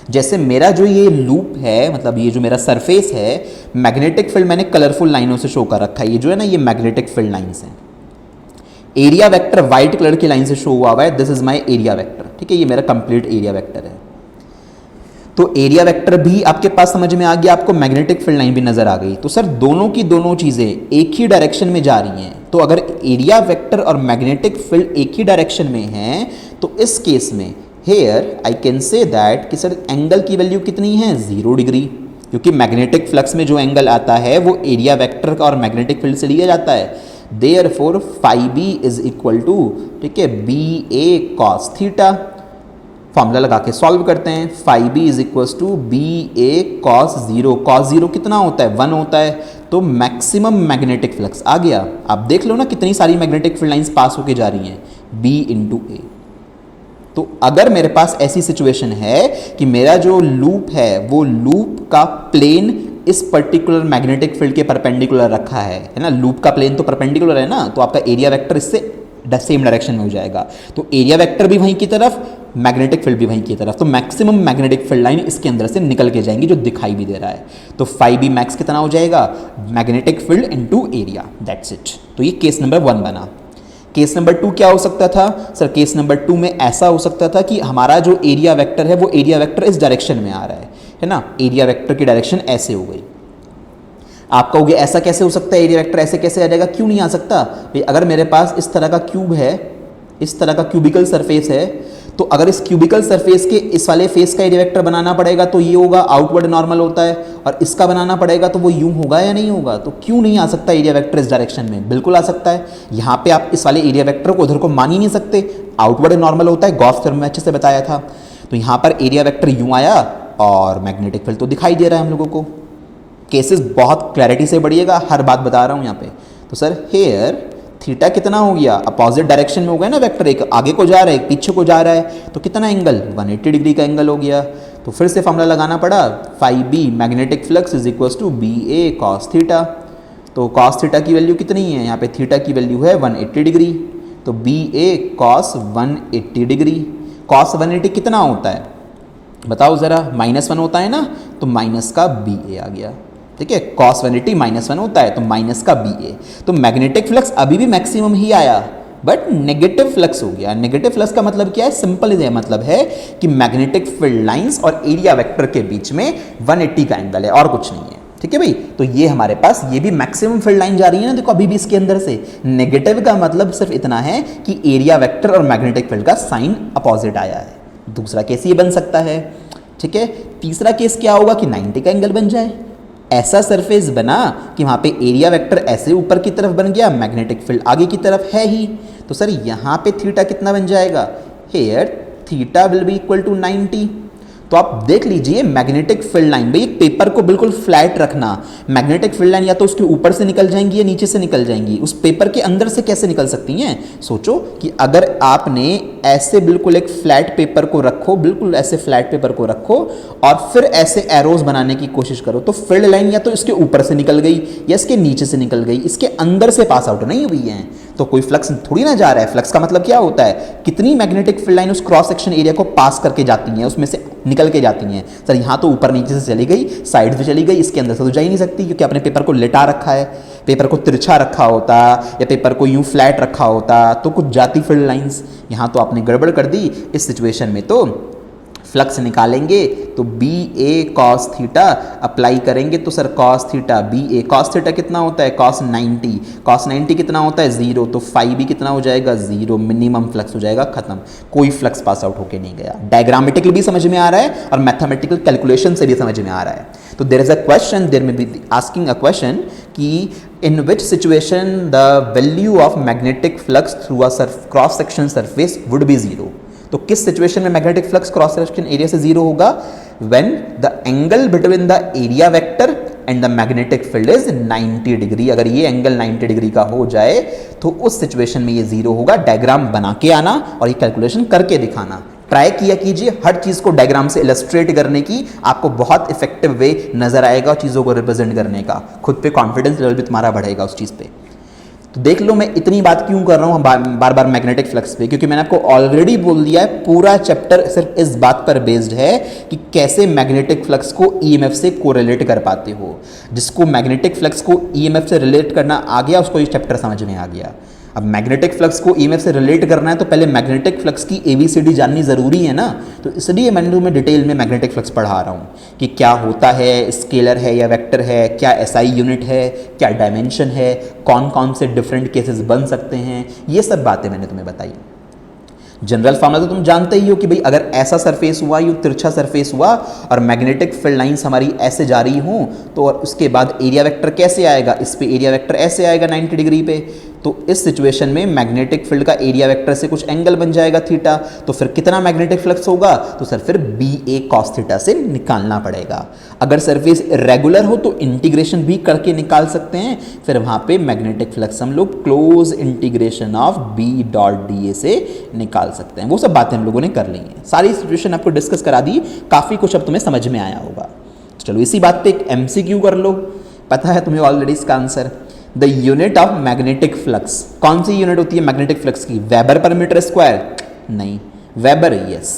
जैसे मेरा जो ये लूप है, मतलब ये जो मेरा सरफेस है, मैग्नेटिक फील्ड मैंने कलरफुल लाइनों से शो कर रखा है, ये जो है ना ये मैग्नेटिक फील्ड लाइंस हैं। एरिया वेक्टर व्हाइट कलर की लाइन से शो हुआ है, this is my area vector, ठीक है, ये मेरा कंप्लीट एरिया वेक्टर है। तो एरिया वेक्टर भी आपके पास समझ में आ गया, आपको मैग्नेटिक फील्ड लाइन भी नजर आ गई। तो सर दोनों की दोनों चीजें एक ही डायरेक्शन में जा रही हैं, तो अगर एरिया वेक्टर और मैग्नेटिक फील्ड एक ही डायरेक्शन में हैं, तो इस केस में here I can say that कि सर एंगल की वैल्यू कितनी है, 0 डिग्री, क्योंकि मैग्नेटिक फ्लक्स में जो एंगल आता है वो एरिया वेक्टर का और मैग्नेटिक फील्ड से लिया जाता है। Therefore phi B is equal to, ठीक है, B A cos theta. Formula लगा के सॉल्व करते हैं, phi B is equal to B A cos 0। Cos 0 कितना होता है, 1 होता है, तो मैक्सिमम मैग्नेटिक फ्लक्स आ गया। आप देख लो ना कितनी सारी मैग्नेटिक फील्ड लाइंस पास होके जा रही हैं, बी इंटू ए। तो अगर मेरे पास ऐसी सिचुएशन है कि मेरा जो लूप है वो लूप का प्लेन इस पर्टिकुलर मैग्नेटिक फील्ड के परपेंडिकुलर रखा है ना, लूप का प्लेन तो परपेंडिकुलर है ना, तो आपका एरिया वेक्टर इससे सेम डायरेक्शन में हो जाएगा। तो एरिया वेक्टर भी वहीं की तरफ, मैग्नेटिक फील्ड भी वहीं की तरफ, तो मैक्सिमम मैग्नेटिक फील्ड लाइन इसके अंदर से निकल के जाएंगी जो दिखाई भी दे रहा है। तो फाई बी मैक्स कितना हो जाएगा, magnetic field into area, that's it. तो ये केस नंबर 1 बना। केस नंबर 2 क्या हो सकता था सर, केस नंबर 2 में ऐसा हो सकता था कि हमारा जो एरिया वेक्टर है वो एरिया वेक्टर इस डायरेक्शन में आ रहा है ना, एरिया वेक्टर की डायरेक्शन ऐसे हो गई। आप कहोगे ऐसा कैसे हो सकता है, एरिया वेक्टर ऐसे कैसे आ जाएगा, क्यों नहीं आ सकता भाई, अगर मेरे पास इस तरह का क्यूब है, इस तरह का क्यूबिकल सरफेस है, तो अगर इस क्यूबिकल सरफेस के इस वाले फेस का एरिया वेक्टर बनाना पड़ेगा तो ये होगा, आउटवर्ड नॉर्मल होता है, और इसका बनाना पड़ेगा तो वो यूं होगा या नहीं होगा। तो क्यों नहीं आ सकता एरिया वेक्टर इस डायरेक्शन में, बिल्कुल आ सकता है। यहाँ पे आप इस वाले एरिया वेक्टर को उधर को मान ही नहीं सकते, आउटवर्ड नॉर्मल होता है, गॉस थ्योरम में अच्छे से बताया था। तो यहाँ पर एरिया वेक्टर यूं आया और मैग्नेटिक फील्ड तो दिखाई दे रहा है हम लोगों को। केसेस बहुत क्लैरिटी से पढ़िएगा, हर बात बता रहा हूँ यहाँ पे। तो सर हेयर थीटा कितना हो गया, अपोजिट डायरेक्शन में हो गया ना वेक्टर, एक आगे को जा रहा है एक पीछे को जा रहा है, तो कितना एंगल 180 डिग्री का एंगल हो गया। तो फिर से फॉर्मूला लगाना पड़ा, phi B magnetic flux is equals to B A cos theta. तो कॉस थीटा की वैल्यू कितनी है, यहाँ पे थीटा की वैल्यू है 180 डिग्री, तो B A cos 180 degree. Cos 180 कितना होता है बताओ ज़रा, -1 होता है ना, तो माइनस का बी ए आ गया, ठीक है। कॉस 180 -1 होता है तो माइनस का बी ए। तो मैग्नेटिक फ्लक्स अभी भी मैक्सिमम ही आया, बट नेगेटिव फ्लक्स हो गया। नेगेटिव फ्लक्स का मतलब क्या है, सिंपल है, मतलब है कि मैग्नेटिक फील्ड लाइंस और एरिया वेक्टर के बीच में 180 का एंगल है और कुछ नहीं है, ठीक है भाई। तो ये हमारे पास ये भी मैक्सिमम फील्ड लाइन जा रही है ना, देखो अभी भी इसके अंदर से। नेगेटिव का मतलब सिर्फ इतना है कि एरिया वेक्टर और मैग्नेटिक फील्ड का साइन अपोजिट आया है। दूसरा केस ये बन सकता है, ठीक है। तीसरा केस क्या होगा कि 90 का एंगल बन जाए, ऐसा सरफेस बना कि वहाँ पे एरिया वेक्टर ऐसे ऊपर की तरफ बन गया, मैग्नेटिक फील्ड आगे की तरफ है ही, तो सर यहाँ पे थीटा कितना बन जाएगा, here theta will be equal to 90। तो आप देख लीजिए मैग्नेटिक फील्ड लाइन, भाई एक पेपर को बिल्कुल फ्लैट रखना, मैग्नेटिक फील्ड लाइन या तो उसके ऊपर से निकल जाएंगी या नीचे से निकल जाएंगी, उस पेपर के अंदर से कैसे निकल सकती हैं। सोचो कि अगर आपने ऐसे बिल्कुल एक फ्लैट पेपर को रखो, बिल्कुल ऐसे फ्लैट पेपर को रखो और फिर ऐसे एरोज बनाने की कोशिश करो, तो फील्ड लाइन या तो इसके ऊपर से निकल गई या इसके नीचे से निकल गई, इसके अंदर से पास आउट नहीं हुई है, तो कोई फ्लक्स थोड़ी ना जा रहा है। फ्लक्स का मतलब क्या होता है, कितनी मैग्नेटिक फील्ड लाइन उस क्रॉस सेक्शन एरिया को पास करके जाती हैं, उसमें से निकल के जाती हैं। सर यहाँ तो ऊपर नीचे से चली गई, साइड से चली गई, इसके अंदर से तो जा ही नहीं सकती, क्योंकि आपने पेपर को लिटा रखा है। पेपर को तिरछा रखा होता या पेपर को यूं फ्लैट रखा होता तो कुछ जाती फील्ड लाइंस, यहाँ तो आपने गड़बड़ कर दी। इस सिचुएशन में तो फ्लक्स निकालेंगे तो B A cos theta apply करेंगे, तो sir cos theta B A, cos theta कितना होता है कॉस 90, कॉस 90 कितना होता है 0, तो फाई भी कितना हो जाएगा 0, मिनिमम फ्लक्स हो जाएगा, खत्म, कोई फ्लक्स पास आउट होके नहीं गया। डायग्रामेटिकली भी समझ में आ रहा है और मैथमेटिकल कैलकुलेशन से भी समझ में आ रहा है। तो there is a question, there may be asking a question कि in which situation the value of magnetic flux through a cross section surface would be 0। तो किस सिचुएशन में magnetic flux cross section area से 0 होगा, when the angle between the area vector and the magnetic field is 90 degree. अगर ये angle 90 degree का हो जाए तो उस सिचुएशन में ये 0 होगा। डायग्राम बना के आना और ये कैलकुलेशन करके दिखाना, ट्राई किया कीजिए हर चीज़ को डायग्राम से इलस्ट्रेट करने की, आपको बहुत इफेक्टिव वे नजर आएगा चीज़ों को रिप्रेजेंट करने का, खुद पे कॉन्फिडेंस लेवल भी तुम्हारा बढ़ेगा उस चीज़ पे। तो देख लो मैं इतनी बात क्यों कर रहा हूँ बार बार मैग्नेटिक फ्लक्स पे, क्योंकि मैंने आपको ऑलरेडी बोल दिया है पूरा चैप्टर सिर्फ इस बात पर बेस्ड है कि कैसे मैग्नेटिक फ्लक्स को ईएमएफ से कोरिलेट कर पाते हो। जिसको मैग्नेटिक फ्लक्स को ईएमएफ से रिलेट करना आ गया उसको ये चैप्टर समझ में आ गया। अब मैग्नेटिक फ्लक्स को ईएमएफ से रिलेट करना है तो पहले मैग्नेटिक फ्लक्स की एबीसीडी जाननी ज़रूरी है ना, तो इसलिए मैंने तुम्हें डिटेल में मैग्नेटिक फ्लक्स पढ़ा रहा हूँ कि क्या होता है, स्केलर है या वेक्टर है, क्या एसआई यूनिट है, क्या डायमेंशन है, कौन कौन से डिफरेंट केसेस बन सकते हैं, ये सब बातें मैंने तुम्हें बताई। जनरल फॉर्मूला तो तुम जानते ही हो कि भाई अगर ऐसा सरफेस हुआ, ये तिरछा सरफेस हुआ और मैग्नेटिक फील्ड लाइंस हमारी ऐसे जा रही हों, तो और उसके बाद एरिया वेक्टर कैसे आएगा, इस पे एरिया वेक्टर ऐसे आएगा 90 डिग्री पे, तो इस सिचुएशन में मैग्नेटिक फील्ड का एरिया वेक्टर से कुछ एंगल बन जाएगा थीटा, तो फिर कितना मैग्नेटिक फ्लक्स होगा, तो सर फिर बी ए कॉस थीटा से निकालना पड़ेगा। अगर सरफेस इरेगुलर हो तो इंटीग्रेशन भी करके निकाल सकते हैं, फिर वहां पे मैग्नेटिक फ्लक्स हम लोग close integration of B dot D A से निकाल सकते हैं। वो सब बातें हम लोगों ने कर ली हैं, सारी सिचुएशन आपको डिस्कस करा दी, काफ़ी कुछ अब तुम्हें समझ में आया होगा। चलो इसी बात पे एक एमसीक्यू कर लो, पता है तुम्हें ऑलरेडी इसका answer. The unit of magnetic flux, कौन सी यूनिट होती है मैग्नेटिक फ्लक्स की? Weber per metre square? नहीं, वेबर, यस,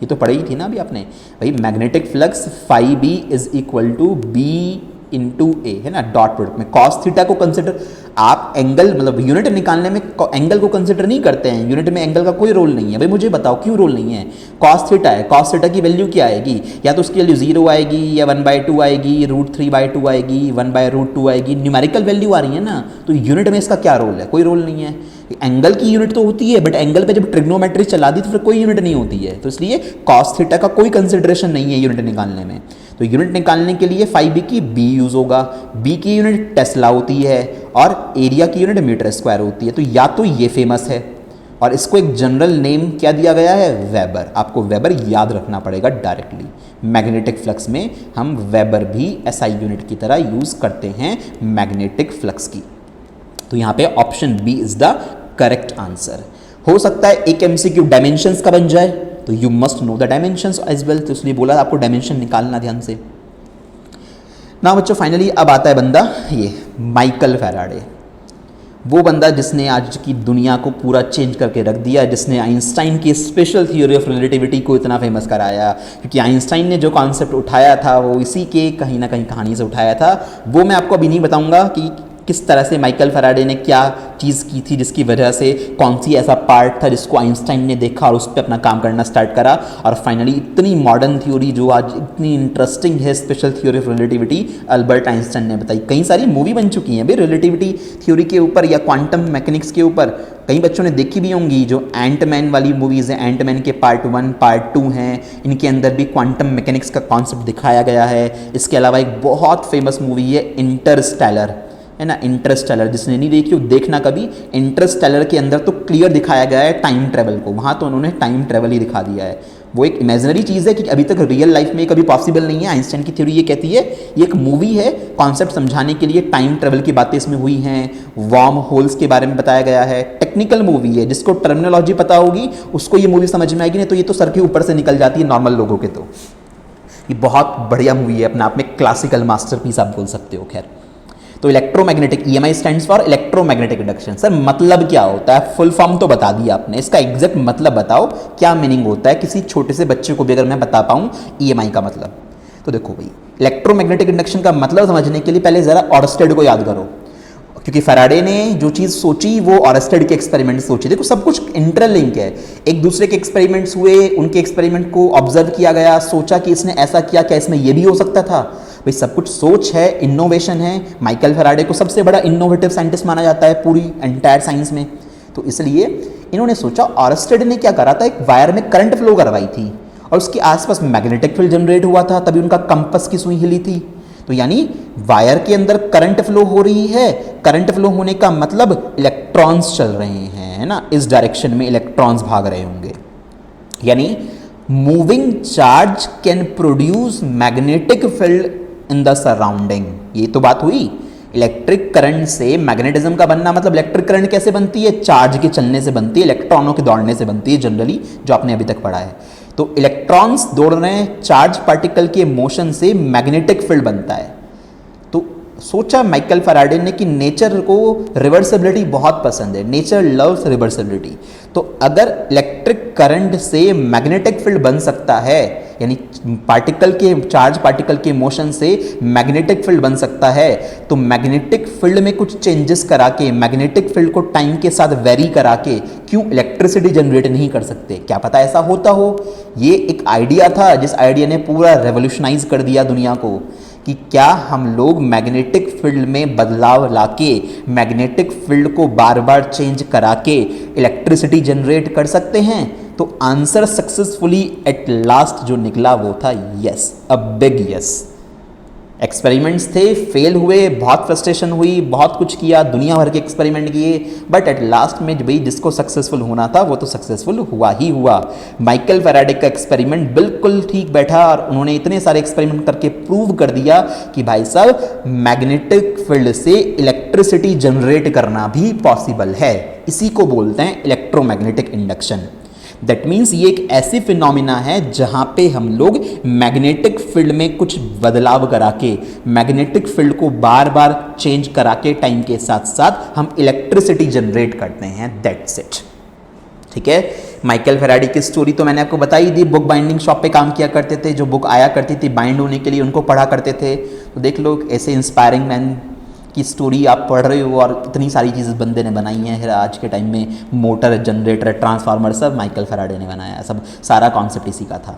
ये तो पढ़ी थी ना अभी आपने भाई। Magnetic flux phi B is equal to B into A, है ना, डॉट प्रोडक्ट में कॉस थीटा को कंसिडर, आप एंगल मतलब यूनिट निकालने में एंगल को कंसिडर नहीं करते हैं, यूनिट में एंगल का कोई रोल नहीं है। भाई मुझे बताओ क्यों रोल नहीं है? कॉस थीटा है, कॉस थीटा की वैल्यू क्या आएगी? या तो उसकी वैल्यू 0 आएगी, या 1/2 आएगी, √3/2 आएगी, 1/√2 आएगी, न्यूमेरिकल वैल्यू आ रही है ना, तो यूनिट में इसका क्या रोल है? कोई रोल नहीं है। एंगल की यूनिट तो होती है, बट एंगल पे जब ट्रिग्नोमेट्री चला दी तो फिर कोई यूनिट नहीं होती है, तो इसलिए कॉस थीटा का कोई कंसिडरेशन नहीं है यूनिट निकालने में। तो यूनिट निकालने के लिए फाई बी की बी यूज होगा, बी की यूनिट टेस्ला होती है और एरिया की यूनिट मीटर स्क्वायर होती है। तो या तो ये फेमस है, और इसको एक जनरल नेम क्या दिया गया है? वेबर। आपको वेबर याद रखना पड़ेगा डायरेक्टली। मैग्नेटिक फ्लक्स में हम वेबर भी एसआई यूनिट की तरह यूज करते हैं मैग्नेटिक फ्लक्स की। तो यहाँ पे option B is the correct answer. हो सकता है एक एमसीक्यू डायमेंशंस का बन जाए, तो you must know the dimensions as well, तो इसलिए बोला आपको डायमेंशन निकालना ध्यान से ना बच्चों। फाइनली अब आता है बंदा ये माइकल फैराडे, वो बंदा जिसने आज की दुनिया को पूरा चेंज करके रख दिया, जिसने आइंस्टाइन की स्पेशल थ्योरी ऑफ रिलेटिविटी को इतना फेमस कराया। क्योंकि आइंस्टाइन ने जो कॉन्सेप्ट उठाया था वो इसी के कहीं ना कहीं कहानी से उठाया था। वो मैं आपको अभी नहीं बताऊंगा कि किस तरह से माइकल फैराडे ने क्या चीज़ की थी जिसकी वजह से, कौन सी ऐसा पार्ट था जिसको आइंस्टाइन ने देखा और उस पर अपना काम करना स्टार्ट करा, और फाइनली इतनी मॉडर्न थ्योरी जो आज इतनी इंटरेस्टिंग है, special theory of relativity, Albert Einstein ने बताई। कई सारी मूवी बन चुकी हैं भाई रिलेटिविटी थ्योरी के ऊपर या क्वांटम मैकेनिक्स के ऊपर, कई बच्चों ने देखी भी होंगी। जो एंटमैन वाली मूवीज़ हैं, एंटमैन के पार्ट 1 पार्ट 2 हैं, इनके अंदर भी क्वांटम मैकेनिक्स का कॉन्सेप्ट दिखाया गया है। इसके अलावा एक बहुत फेमस मूवी है इंटरस्टेलर, है ना, इंटरस्टेलर, जिसने नहीं देखी वो देखना कभी। इंटरस्टेलर के अंदर तो क्लियर दिखाया गया है टाइम ट्रेवल को, वहाँ तो उन्होंने टाइम ट्रेवल ही दिखा दिया है। वो एक इमेजिनरी चीज़ है कि अभी तक रियल लाइफ में कभी पॉसिबल नहीं है। आइंस्टाइन की थ्योरी ये कहती है, ये एक मूवी है, कॉन्सेप्ट समझाने के लिए टाइम ट्रेवल की बातें इसमें हुई हैं, वार्म होल्स के बारे में बताया गया है। टेक्निकल मूवी है, जिसको टर्मिनोलॉजी पता होगी उसको ये मूवी समझ में आएगी, नहीं तो ये तो सर के ऊपर से निकल जाती है नॉर्मल लोगों के। तो ये बहुत बढ़िया मूवी है, अपने आप में क्लासिकल मास्टरपीस आप बोल सकते हो। खैर, तो electromagnetic, EMI stands for electromagnetic induction. Sir मतलब क्या होता है? फुल फॉर्म तो बता दिया आपने, इसका एग्जैक्ट मतलब बताओ क्या मीनिंग होता है, किसी छोटे से बच्चे को भी अगर मैं बता पाऊँ ईएमआई का मतलब। तो देखो भाई, इलेक्ट्रोमैग्नेटिक इंडक्शन का मतलब समझने के लिए पहले जरा ऑरस्टेड को याद करो, क्योंकि फैराडे ने जो चीज़ सोची वो ऑरस्टेड के एक्सपेरिमेंट सोची। देखो सब कुछ इंटरलिंक है, एक दूसरे के एक्सपेरिमेंट्स हुए, उनके एक्सपेरिमेंट को ऑब्जर्व किया गया, सोचा कि इसने ऐसा किया, क्या इसमें ये भी हो सकता था। भाई सब कुछ सोच है, इनोवेशन है। माइकल फैराडे को सबसे बड़ा इनोवेटिव साइंटिस्ट माना जाता है पूरी एंटायर साइंस में। तो इसलिए इन्होंने सोचा, ऑरस्टेड ने क्या करा था, एक वायर में करंट फ्लो करवाई थी और उसके आसपास मैग्नेटिक फील्ड जनरेट हुआ था, तभी उनका कंपास की सुई हिली थी। तो यानी वायर के अंदर करंट फ्लो हो रही है, करंट फ्लो होने का मतलब इलेक्ट्रॉन्स चल रहे हैं, है ना, इस डायरेक्शन में इलेक्ट्रॉन्स भाग रहे होंगे। यानी moving charge can produce magnetic field in the surrounding. ये तो बात हुई इलेक्ट्रिक करंट से मैग्नेटिज्म का बनना। मतलब इलेक्ट्रिक करंट कैसे बनती है? चार्ज के चलने से बनती है, इलेक्ट्रॉनों के दौड़ने से बनती है जनरली, जो आपने अभी तक पढ़ा है। तो इलेक्ट्रॉन्स दौड़ रहे हैं, चार्ज पार्टिकल के मोशन से मैग्नेटिक फील्ड बनता है। तो सोचा माइकल फैराडे ने कि नेचर को रिवर्सिबिलिटी बहुत पसंद है, नेचर लव्स रिवर्सिबिलिटी। तो अगर इलेक्ट्रिक करंट से मैग्नेटिक फील्ड बन सकता है, यानी पार्टिकल के चार्ज पार्टिकल के मोशन से मैग्नेटिक फील्ड बन सकता है, तो मैग्नेटिक फील्ड में कुछ चेंजेस करा के, मैग्नेटिक फील्ड को टाइम के साथ वेरी करा के क्यों इलेक्ट्रिसिटी जनरेट नहीं कर सकते? क्या पता ऐसा होता हो। ये एक आइडिया था जिस आइडिया ने पूरा रेवोल्यूशनाइज कर दिया दुनिया को, कि क्या हम लोग मैग्नेटिक फील्ड में बदलाव लाके, मैग्नेटिक फील्ड को बार बार चेंज करा के इलेक्ट्रिसिटी जनरेट कर सकते हैं? तो आंसर सक्सेसफुली एट लास्ट जो निकला वो था yes, a big yes. Experiments थे, फेल हुए, बहुत फ्रस्ट्रेशन हुई, बहुत कुछ किया, दुनिया भर के एक्सपेरिमेंट किए, बट एट लास्ट में भाई जिसको सक्सेसफुल होना था वो तो सक्सेसफुल हुआ ही हुआ। माइकल फैराडे का एक्सपेरिमेंट बिल्कुल ठीक बैठा और उन्होंने इतने सारे एक्सपेरिमेंट करके प्रूव कर दिया कि भाई साहब मैग्नेटिक फील्ड से इलेक्ट्रिसिटी जनरेट करना भी पॉसिबल है। इसी को बोलते हैं इलेक्ट्रोमैग्नेटिक इंडक्शन। दैट मीन्स ये एक ऐसी फिनोमिना है जहाँ पे हम लोग मैग्नेटिक फील्ड में कुछ बदलाव करा के, मैग्नेटिक फील्ड को बार बार चेंज करा के टाइम के साथ साथ हम इलेक्ट्रिसिटी जनरेट करते हैं, दैट्स इट। ठीक है, माइकल फेराडे की स्टोरी तो मैंने आपको बताई दी, बुक बाइंडिंग शॉप पे काम किया करते थे, जो बुक आया करती थी बाइंड होने के लिए उनको पढ़ा करते थे। तो देख लो ऐसे इंस्पायरिंग मैन की स्टोरी आप पढ़ रहे हो और इतनी सारी चीज़ें बंदे ने बनाई हैं। फिर आज के टाइम में मोटर, जनरेटर, ट्रांसफार्मर सब माइकल फेराडे ने बनाया, सब सारा कॉन्सेप्ट इसी का था।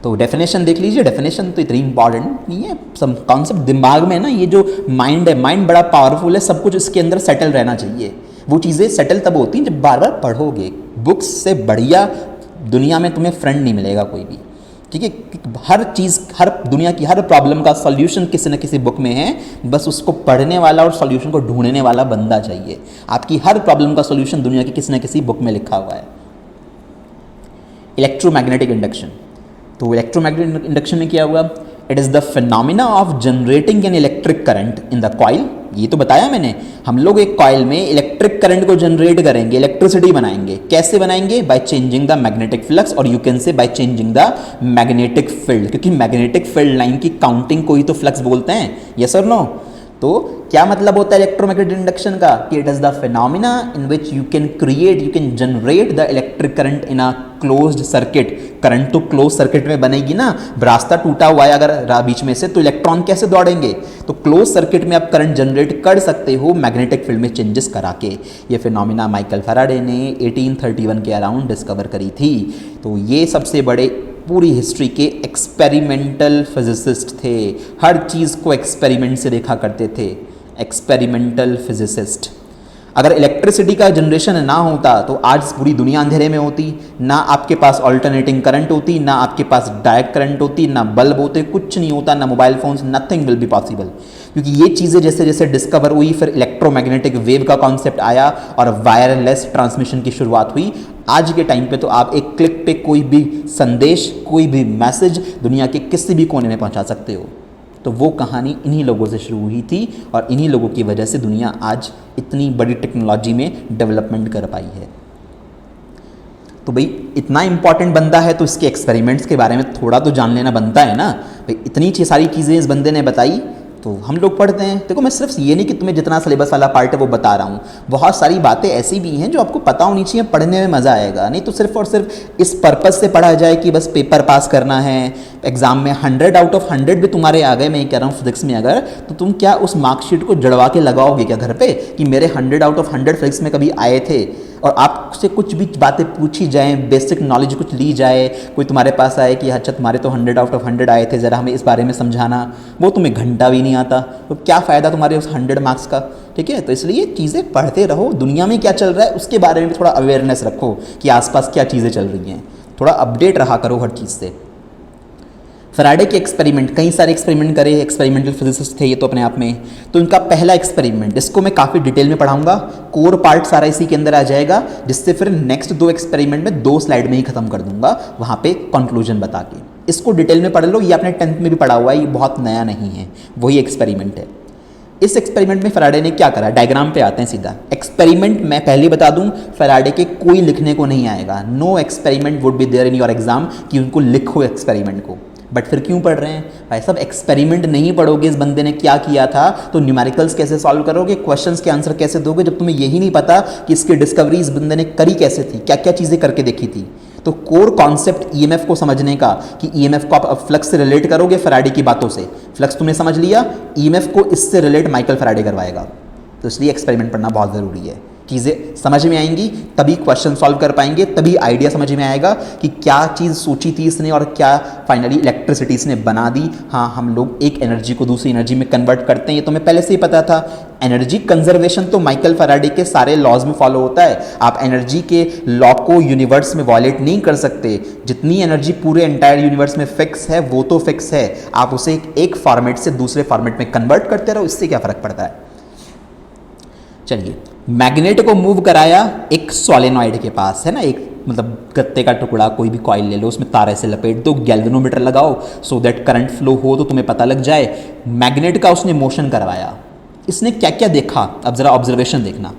तो डेफिनेशन देख लीजिए, डेफिनेशन तो इतनी इंपॉर्टेंट नहीं है, सब कॉन्सेप्ट दिमाग में ना, ये जो माइंड है, माइंड बड़ा पावरफुल है, सब कुछ इसके अंदर सेटल रहना चाहिए। वो चीज़ें सेटल तब होती हैं जब बार बार पढ़ोगे। बुक्स से बढ़िया दुनिया में तुम्हें फ्रेंड नहीं मिलेगा कोई भी, ठीक है। हर चीज़, हर दुनिया की हर प्रॉब्लम का सॉल्यूशन किसी न किसी बुक में है, बस उसको पढ़ने वाला और सॉल्यूशन को ढूंढने वाला बंदा चाहिए। आपकी हर प्रॉब्लम का सॉल्यूशन दुनिया की किसी न किसी बुक में लिखा हुआ है। इलेक्ट्रोमैग्नेटिक इंडक्शन, तो इलेक्ट्रोमैग्नेटिक इंडक्शन में क्या हुआ? It is the phenomena of generating an electric current in the coil. ये तो बताया मैंने, हम लोग एक कॉइल में इलेक्ट्रिक करंट को जनरेट करेंगे, इलेक्ट्रिसिटी बनाएंगे। कैसे बनाएंगे? By changing the magnetic flux, और you can say by changing the magnetic field, क्योंकि मैग्नेटिक फील्ड लाइन की काउंटिंग को ही तो फ्लक्स बोलते हैं, यस और नो। तो क्या मतलब होता है इलेक्ट्रोमैग्नेटिक इंडक्शन का? कि it is the phenomena in which you can create, you can generate the electric current in a closed circuit. Current तो क्लोज सर्किट में बनेगी ना, रास्ता टूटा हुआ है अगर बीच में से, तो इलेक्ट्रॉन कैसे दौड़ेंगे? तो क्लोज सर्किट में आप करंट जनरेट कर सकते हो मैग्नेटिक फील्ड में चेंजेस करा के। ये फिनोमिना माइकल फैराडे ने 1831 के अराउंड डिस्कवर करी थी। तो ये सबसे बड़े पूरी हिस्ट्री के एक्सपेरिमेंटल फिजिसिस्ट थे, हर चीज़ को एक्सपेरिमेंट से देखा करते थे, एक्सपेरिमेंटल फिजिसिस्ट। अगर इलेक्ट्रिसिटी का जनरेशन ना होता तो आज पूरी दुनिया अंधेरे में होती, ना आपके पास ऑल्टरनेटिंग करंट होती, ना आपके पास डायरेक्ट करंट होती, ना बल्ब होते, कुछ नहीं होता, ना mobile phones, nothing will be possible. क्योंकि ये चीज़ें जैसे जैसे डिस्कवर हुई, फिर इलेक्ट्रोमैग्नेटिक वेव का कॉन्सेप्ट आया और वायरलेस ट्रांसमिशन की शुरुआत हुई। आज के टाइम पे तो आप एक क्लिक पे कोई भी संदेश, कोई भी मैसेज दुनिया के किसी भी कोने में पहुंचा सकते हो। तो वो कहानी इन्हीं लोगों से शुरू हुई थी और इन्हीं लोगों की वजह से दुनिया आज इतनी बड़ी टेक्नोलॉजी में डेवलपमेंट कर पाई है। तो भाई इतना इंपॉर्टेंट बंदा है तो इसके एक्सपेरिमेंट्स के बारे में थोड़ा तो जान लेना बनता है ना भाई। इतनी सारी चीज़ें इस बंदे ने बताई तो हम लोग पढ़ते हैं। देखो मैं सिर्फ ये नहीं कि तुम्हें जितना सिलेबस वाला पार्ट है वो बता रहा हूँ, बहुत सारी बातें ऐसी भी हैं जो आपको पता होनी चाहिए, पढ़ने में मज़ा आएगा। नहीं तो सिर्फ और सिर्फ इस पर्पज़ से पढ़ा जाए कि बस पेपर पास करना है, एग्जाम में 100 आउट ऑफ 100 भी तुम्हारे आ गए, मैं ये कह रहा हूँ फिजिक्स में, अगर तो तुम क्या उस मार्कशीट को जड़वा के लगाओगे क्या घर पे कि मेरे 100 आउट ऑफ 100 फिजिक्स में कभी आए थे? और आपसे कुछ भी बातें पूछी जाएँ, बेसिक नॉलेज कुछ ली जाए, कोई तुम्हारे पास आए कि अच्छा तुम्हारे तो 100 आउट ऑफ 100 आए थे, ज़रा हमें इस बारे में समझाना, वो तुम्हें घंटा भी नहीं आता, तो क्या फ़ायदा तुम्हारे उस 100 मार्क्स का? ठीक है, तो इसलिए चीज़ें पढ़ते रहो, दुनिया में क्या चल रहा है उसके बारे में भी थोड़ा अवेयरनेस रखो कि आसपास क्या चीज़ें चल रही हैं, थोड़ा अपडेट रहा करो हर चीज़ से। फैराडे के एक्सपेरिमेंट, कई सारे एक्सपेरिमेंट करे, एक्सपेरिमेंटल फिजिसिस्ट थे ये तो अपने आप में। तो इनका पहला एक्सपेरिमेंट, इसको मैं काफ़ी डिटेल में पढ़ाऊंगा, कोर पार्ट सारा इसी के अंदर आ जाएगा, जिससे फिर नेक्स्ट 2 एक्सपेरिमेंट में 2 स्लाइड में ही खत्म कर दूंगा, वहाँ पे कंक्लूजन बता के। इसको डिटेल में पढ़ लो, ये आपने 10th में भी पढ़ा हुआ है, ये बहुत नया नहीं है, वही एक्सपेरिमेंट है। इस एक्सपेरिमेंट में फैराडे ने क्या करा, डायग्राम पे आते हैं सीधा। एक्सपेरिमेंट मैं पहले बता दूं, फैराडे के कोई लिखने को नहीं आएगा, no experiment would be there in your exam कि उनको लिखो एक्सपेरिमेंट को। बट फिर क्यों पढ़ रहे हैं भाई साहब? एक्सपेरिमेंट नहीं पढ़ोगे इस बंदे ने क्या किया था तो न्यूमेरिकल्स कैसे सॉल्व करोगे, क्वेश्चंस के आंसर कैसे दोगे, जब तुम्हें यही नहीं पता कि इसकी डिस्कवरी इस बंदे ने करी कैसे थी, क्या क्या चीज़ें करके देखी थी। तो कोर कॉन्सेप्ट ईएमएफ को समझने का कि ईएमएफ को आप फ्लक्स से रिलेट करोगे फैराडे की बातों से, फ्लक्स तुमने समझ लिया, ईएमएफ को इससे रिलेट माइकल फैराडे करवाएगा। तो इसलिए एक्सपेरिमेंट पढ़ना बहुत ज़रूरी है, चीज़ें समझ में आएंगी तभी क्वेश्चन सॉल्व कर पाएंगे, तभी आइडिया समझ में आएगा कि क्या चीज़ सोची थी इसने और क्या फाइनली इलेक्ट्रिसिटी इसने बना दी। हाँ, हम लोग एक एनर्जी को दूसरी एनर्जी में कन्वर्ट करते हैं, ये तो हमें पहले से ही पता था। एनर्जी कंजर्वेशन तो माइकल फैराडे के सारे लॉज में फॉलो होता है। आप एनर्जी के लॉ को यूनिवर्स में वॉयलेट नहीं कर सकते। जितनी एनर्जी पूरे एंटायर यूनिवर्स में फिक्स है वो तो फिक्स है, आप उसे एक फॉर्मेट से दूसरे फॉर्मेट में कन्वर्ट करते रहो, इससे क्या फ़र्क पड़ता है। चलिए, मैग्नेट को मूव कराया एक सोलेनॉइड के पास, है ना, एक मतलब गत्ते का टुकड़ा, कोई भी कॉइल ले लो, उसमें तारे से लपेट दो, गैल्वेनोमीटर लगाओ सो दैट करंट फ्लो हो तो तुम्हें पता लग जाए। मैग्नेट का उसने मोशन करवाया। इसने क्या क्या देखा अब ज़रा ऑब्जर्वेशन देखना,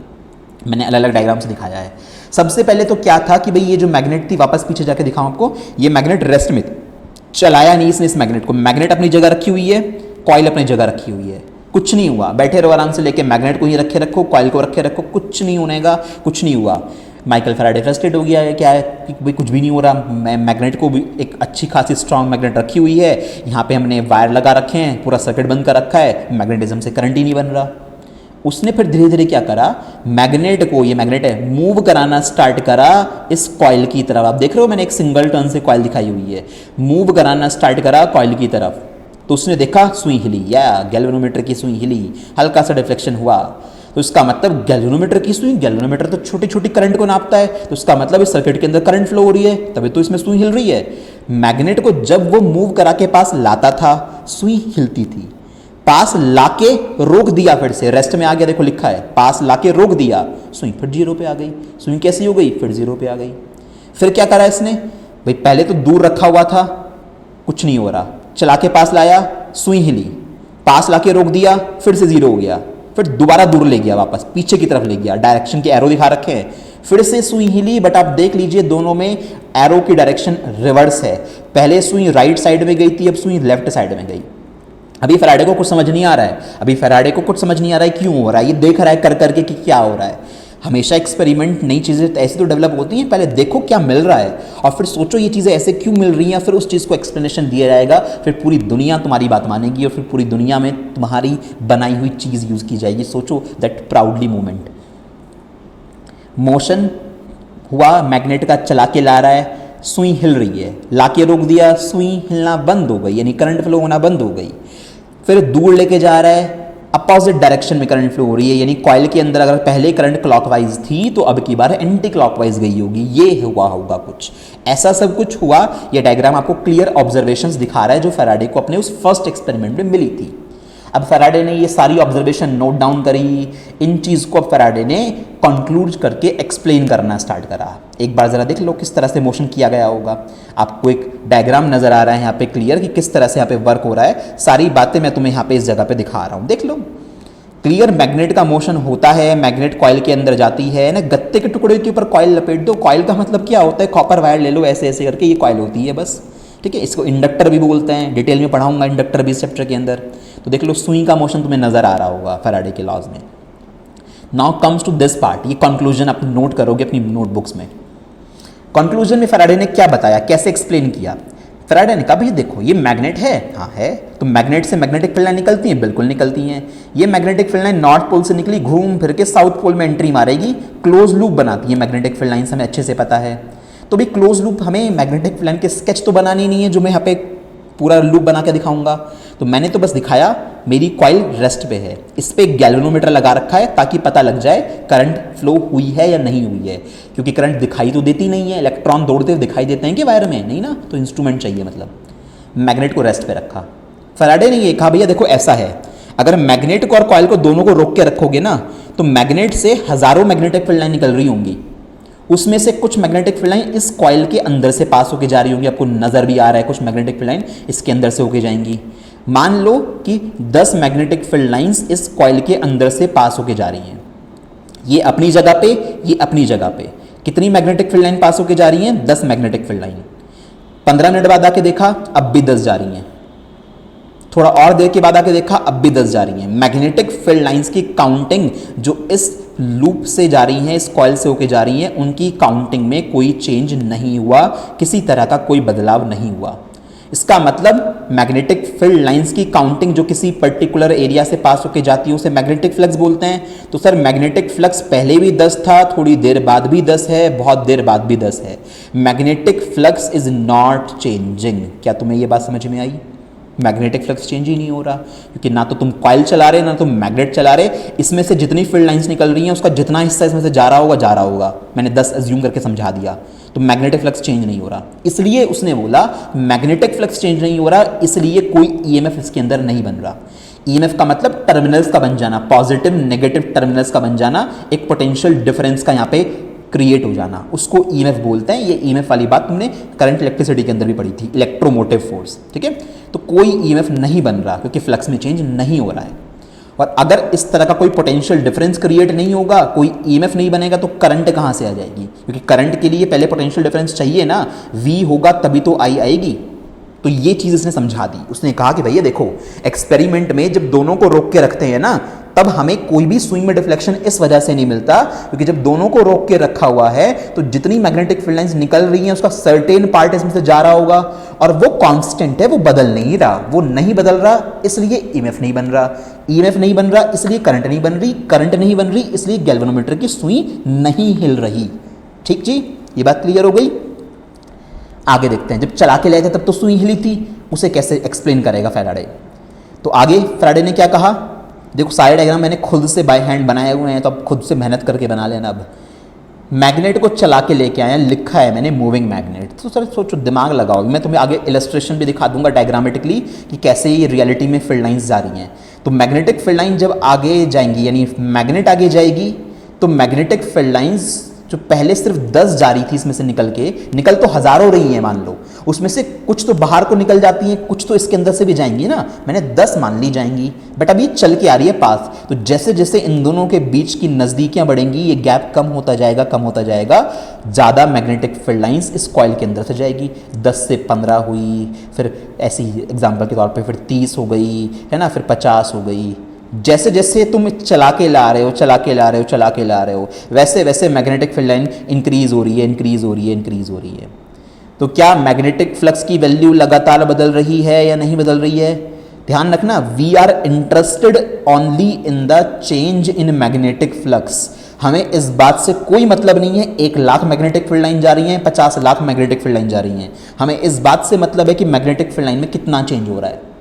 मैंने अलग अलग डायग्राम से दिखाया है। सबसे पहले तो क्या था कि भाई ये जो मैग्नेट थी, वापस पीछे जाके दिखाऊं आपको, ये मैग्नेट रेस्ट में थी, चलाया नहीं इसने इस मैग्नेट को। मैग्नेट अपनी जगह रखी हुई है, कॉइल अपनी जगह रखी हुई है, कुछ नहीं हुआ। बैठे रहो आराम से, लेके मैग्नेट को ही रखे रखो, कॉइल को रखे रखो, कुछ नहीं होने का, कुछ नहीं हुआ। माइकल फैराडे फ्रस्ट्रेट हो गया है, क्या है कि भाई कुछ भी नहीं हो रहा। मैग्नेट को भी एक अच्छी खासी स्ट्रांग मैग्नेट रखी हुई है, यहाँ पे हमने वायर लगा रखे हैं, पूरा सर्किट बंद कर रखा है, मैग्नेटिज्म से करंट ही नहीं बन रहा। उसने फिर धीरे धीरे क्या करा, मैग्नेट को, ये मैग्नेट है, मूव कराना स्टार्ट करा इस कॉइल की तरफ। आप देख रहे हो मैंने एक सिंगल टर्न से कॉइल दिखाई हुई है, मूव कराना स्टार्ट करा कॉइल की तरफ। तो उसने देखा सुई हिली, या गैल्वेनोमीटर की सुई हिली, हल्का सा डिफ्लेक्शन हुआ। तो इसका मतलब गैल्वेनोमीटर की सुई, गैल्वेनोमीटर तो छोटी छोटी करंट को नापता है, तो इसका मतलब इस सर्किट के अंदर करंट फ्लो हो रही है, तभी तो इसमें सुई हिल रही है। मैग्नेट को जब वो मूव करा के पास लाता था, सुई हिलती थी। पास लाके रोक दिया, फिर से रेस्ट में आ गया, देखो लिखा है, पास लाके रोक दिया, सुई फिर जीरो पे आ गई। सुई कैसी हो गई, फिर जीरो पे आ गई। फिर क्या करा इसने, भाई पहले तो दूर रखा हुआ था, कुछ नहीं हो रहा, चला के पास लाया, सुई हिली, पास लाके रोक दिया, फिर से जीरो हो गया, फिर दोबारा दूर ले गया, वापस पीछे की तरफ ले गया, डायरेक्शन के एरो दिखा रखे हैं, फिर से सुई हिली। बट आप देख लीजिए दोनों में एरो की डायरेक्शन रिवर्स है, पहले सुई राइट साइड में गई थी, अब सुई लेफ्ट साइड में गई। अभी फैराडे को कुछ समझ नहीं आ रहा है, अभी फैराडे को कुछ समझ नहीं आ रहा है क्यों हो रहा है, ये देख रहा है कर करके कि क्या हो रहा है। हमेशा एक्सपेरिमेंट, नई चीज़ें ऐसी तो डेवलप होती हैं, पहले देखो क्या मिल रहा है और फिर सोचो ये चीज़ें ऐसे क्यों मिल रही हैं, फिर उस चीज़ को एक्सप्लेनेशन दिया जाएगा, फिर पूरी दुनिया तुम्हारी बात मानेगी और फिर पूरी दुनिया में तुम्हारी बनाई हुई चीज़ यूज़ की जाएगी। सोचो दैट प्राउडली मूवमेंट। मोशन हुआ, मैग्नेट का चला के ला रहा है, सुई हिल रही है, ला के रोक दिया, सुई हिलना बंद हो गई, यानी करंट फ्लो होना बंद हो गई। फिर दूर लेके जा रहा है, अपोजिट डायरेक्शन में करंट फ्लो हो रही है, यानी कॉइल के अंदर अगर पहले करंट क्लॉकवाइज थी तो अब की बार एंटी क्लॉकवाइज गई होगी। ये हुआ होगा कुछ ऐसा, सब कुछ हुआ। ये डायग्राम आपको क्लियर ऑब्जर्वेशंस दिखा रहा है जो फैराडे को अपने उस फर्स्ट एक्सपेरिमेंट में मिली थी। अब फैराडे ने ये सारी ऑब्जर्वेशन नोट डाउन करी, इन चीज़ को अब फैराडे ने कंक्लूड करके एक्सप्लेन करना स्टार्ट करा। एक बार ज़रा देख लो किस तरह से मोशन किया गया होगा। आपको एक डायग्राम नज़र आ रहा है यहाँ पे क्लियर कि किस तरह से यहाँ पे वर्क हो रहा है। सारी बातें मैं तुम्हें यहाँ पे इस जगह पे दिखा रहा हूँ, देख लो क्लियर। मैग्नेट का मोशन होता है, मैग्नेट कॉइल के अंदर जाती है ना, गत्ते के टुकड़े के ऊपर कॉइल लपेट दो। कॉइल का मतलब क्या होता है, कॉपर वायर ले लो, ऐसे ऐसे करके ये कॉइल होती है बस, ठीक है। इसको इंडक्टर भी बोलते हैं, डिटेल में पढ़ाऊंगा इंडक्टर भी इस चैप्टर के अंदर। तो देख लो सुई का मोशन तुम्हें नजर आ रहा होगा फैराडे के लॉज में। Now comes to this part, ये कंक्लूजन आप नोट करोगे अपनी नोटबुक्स में। कंक्लूजन में फैराडे ने क्या बताया, कैसे एक्सप्लेन किया। फैराडे ने कहा भाई देखो ये मैग्नेट है, हाँ है, तो मैग्नेट से मैग्नेटिक फील्ड लाइन निकलती हैं, बिल्कुल निकलती हैं। ये magnetic field line north pole से निकली, घूम फिर के साउथ पोल में एंट्री मारेगी, क्लोज लूप बनाती है मैग्नेटिक फील्ड लाइन, हमें अच्छे से पता है। तो भी क्लोज लूप, हमें मैग्नेटिक फील्ड लाइन के स्केच तो बनानी नहीं है जो मैं यहाँ पे पूरा लूप बना के दिखाऊंगा। तो मैंने तो बस दिखाया मेरी कॉइल रेस्ट पे है, इस पे एक गैल्वेनोमीटर लगा रखा है ताकि पता लग जाए करंट फ्लो हुई है या नहीं हुई है, क्योंकि करंट दिखाई तो देती नहीं है, इलेक्ट्रॉन दौड़ते हुए दिखाई देते हैं कि वायर में नहीं ना, तो इंस्ट्रूमेंट चाहिए। मतलब मैग्नेट को रेस्ट पे रखा। फैराडे ने ये कहा भैया देखो ऐसा है, अगर मैग्नेट को और कॉइल को दोनों को रोक के रखोगे ना, तो मैग्नेट से हजारों मैग्नेटिक फील्ड लाइन निकल रही होंगी, उसमें से कुछ मैग्नेटिक फील्ड लाइन इस कॉइल के अंदर से पास होके जा रही होंगी, आपको नजर भी आ रहा है कुछ मैग्नेटिक फील्ड लाइन इसके अंदर से होके जाएंगी। मान लो कि 10 मैग्नेटिक फील्ड लाइंस इस कॉइल के अंदर से पास होके जा रही हैं, ये अपनी जगह पे, ये अपनी जगह पे। कितनी मैग्नेटिक फील्ड लाइन पास होके जा रही हैं, 10 मैग्नेटिक फील्ड लाइन। 15 मिनट बाद आके देखा अब भी 10 जा रही हैं, थोड़ा और देर के बाद आके देखा अब भी 10 जा रही हैं। मैग्नेटिक फील्ड लाइंस की काउंटिंग जो इस लूप से जा रही हैं, इस कॉइल से होके जा रही हैं, उनकी काउंटिंग में कोई चेंज नहीं हुआ, किसी तरह का कोई बदलाव नहीं हुआ। इसका मतलब मैग्नेटिक फील्ड लाइंस की काउंटिंग जो किसी पर्टिकुलर एरिया से पास होके जाती है उसे मैग्नेटिक फ्लक्स बोलते हैं। तो सर मैग्नेटिक फ्लक्स पहले भी 10 था, थोड़ी देर बाद भी 10 है, बहुत देर बाद भी 10 है। Magnetic flux is not changing. क्या तुम्हें यह बात समझ में आई? मैग्नेटिक फ्लक्स चेंज ही नहीं हो रहा, क्योंकि ना तो तुम कॉइल चला रहे ना तुम मैग्नेट चला रहे। इसमें से जितनी फील्ड लाइंस निकल रही हैं उसका जितना हिस्सा इसमें से जा रहा होगा। मैंने 10 अज्यूम करके समझा दिया, तो मैग्नेटिक फ्लक्स चेंज नहीं हो रहा। इसलिए उसने बोला मैग्नेटिक फ्लक्स चेंज नहीं हो रहा, इसलिए कोई ईएमएफ इसके अंदर नहीं बन रहा। ईएमएफ का मतलब टर्मिनल्स का बन जाना, पॉजिटिव नेगेटिव टर्मिनल्स का बन जाना, एक पोटेंशियल डिफरेंस का यहाँ पे क्रिएट हो जाना, उसको ईएमएफ बोलते हैं। ये ईएमएफ वाली बात तुमने करंट इलेक्ट्रिसिटी के अंदर भी पढ़ी थी, इलेक्ट्रोमोटिव फोर्स, ठीक है। तो कोई ईएमएफ नहीं बन रहा क्योंकि फ्लक्स में चेंज नहीं हो रहा है। और अगर इस तरह का कोई पोटेंशियल डिफरेंस क्रिएट नहीं होगा, कोई ईएमएफ नहीं बनेगा, तो करंट कहाँ से आ जाएगी? क्योंकि करंट के लिए पहले पोटेंशियल डिफरेंस चाहिए ना, V होगा तभी तो I आएगी। तो ये चीज़ इसने समझा दी। उसने कहा कि भैया देखो, एक्सपेरिमेंट में जब दोनों को रोक के रखते हैं ना, तब हमें कोई भी सुई में डिफ्लेक्शन इस वजह से नहीं मिलता, क्योंकि जब दोनों को रोक के रखा हुआ है तो जितनी मैग्नेटिक फील्ड लाइंस निकल रही हैं उसका सर्टेन पार्ट इसमें से जा रहा होगा, और वो कांस्टेंट है, वो बदल नहीं रहा। वो नहीं बदल रहा इसलिए ईएमएफ नहीं बन रहा, ईएमएफ नहीं बन रहा इसलिए करंट नहीं बन रही, करंट नहीं बन रही इसलिए गैल्वेनोमीटर की सुई नहीं हिल रही। ठीक जी, ये बात क्लियर हो गई। आगे देखते हैं, जब चला के ले गए तब तो सुई हिली थी, उसे कैसे एक्सप्लेन करेगा फैराडे। तो आगे फैराडे ने क्या कहा, देखो सारे डायग्राम मैंने खुद से बाय हैंड बनाए हुए हैं, तो अब खुद से मेहनत करके बना लेना। अब मैग्नेट को चला के लेके आया, लिखा है मैंने मूविंग मैग्नेट। तो सर सोचो, दिमाग लगाओ, मैं तुम्हें आगे इलस्ट्रेशन भी दिखा दूंगा डायग्रामेटिकली कि कैसे ये रियलिटी में फील्ड लाइंस जा रही हैं। तो मैग्नेटिक फील्ड लाइन जब आगे जाएंगी, यानी मैग्नेट आगे जाएगी, तो मैग्नेटिक फील्ड लाइंस जो पहले सिर्फ 10 जा रही थी इसमें से निकल तो हजारों रही हैं मान लो, उसमें से कुछ तो बाहर को निकल जाती हैं, कुछ तो इसके अंदर से भी जाएंगी ना, मैंने 10 मान ली जाएंगी, बट अभी चल के आ रही है पास। तो जैसे जैसे इन दोनों के बीच की नज़दीकियां बढ़ेंगी, ये गैप कम होता जाएगा, कम होता जाएगा, ज़्यादा मैग्नेटिक फील्ड लाइंस इस कॉइल के अंदर से जाएगी। 10 से 15 हुई, फिर ऐसी एग्जाम्पल के तौर पर फिर 30 हो गई, है ना, फिर 50 हो गई। जैसे जैसे तुम चला के ला रहे हो, वैसे वैसे मैग्नेटिक फील्ड लाइन इंक्रीज हो रही है। तो क्या मैग्नेटिक फ्लक्स की वैल्यू लगातार बदल रही है या नहीं बदल रही है? ध्यान रखना, we are interested only in the change in magnetic flux. हमें इस बात से कोई मतलब नहीं है 1 लाख मैग्नेटिक फील्ड लाइन जा रही हैं, 50 लाख मैग्नेटिक फील्ड लाइन जा रही हैं। हमें इस बात से मतलब है कि मैग्नेटिक फील्ड लाइन में कितना चेंज हो रहा है।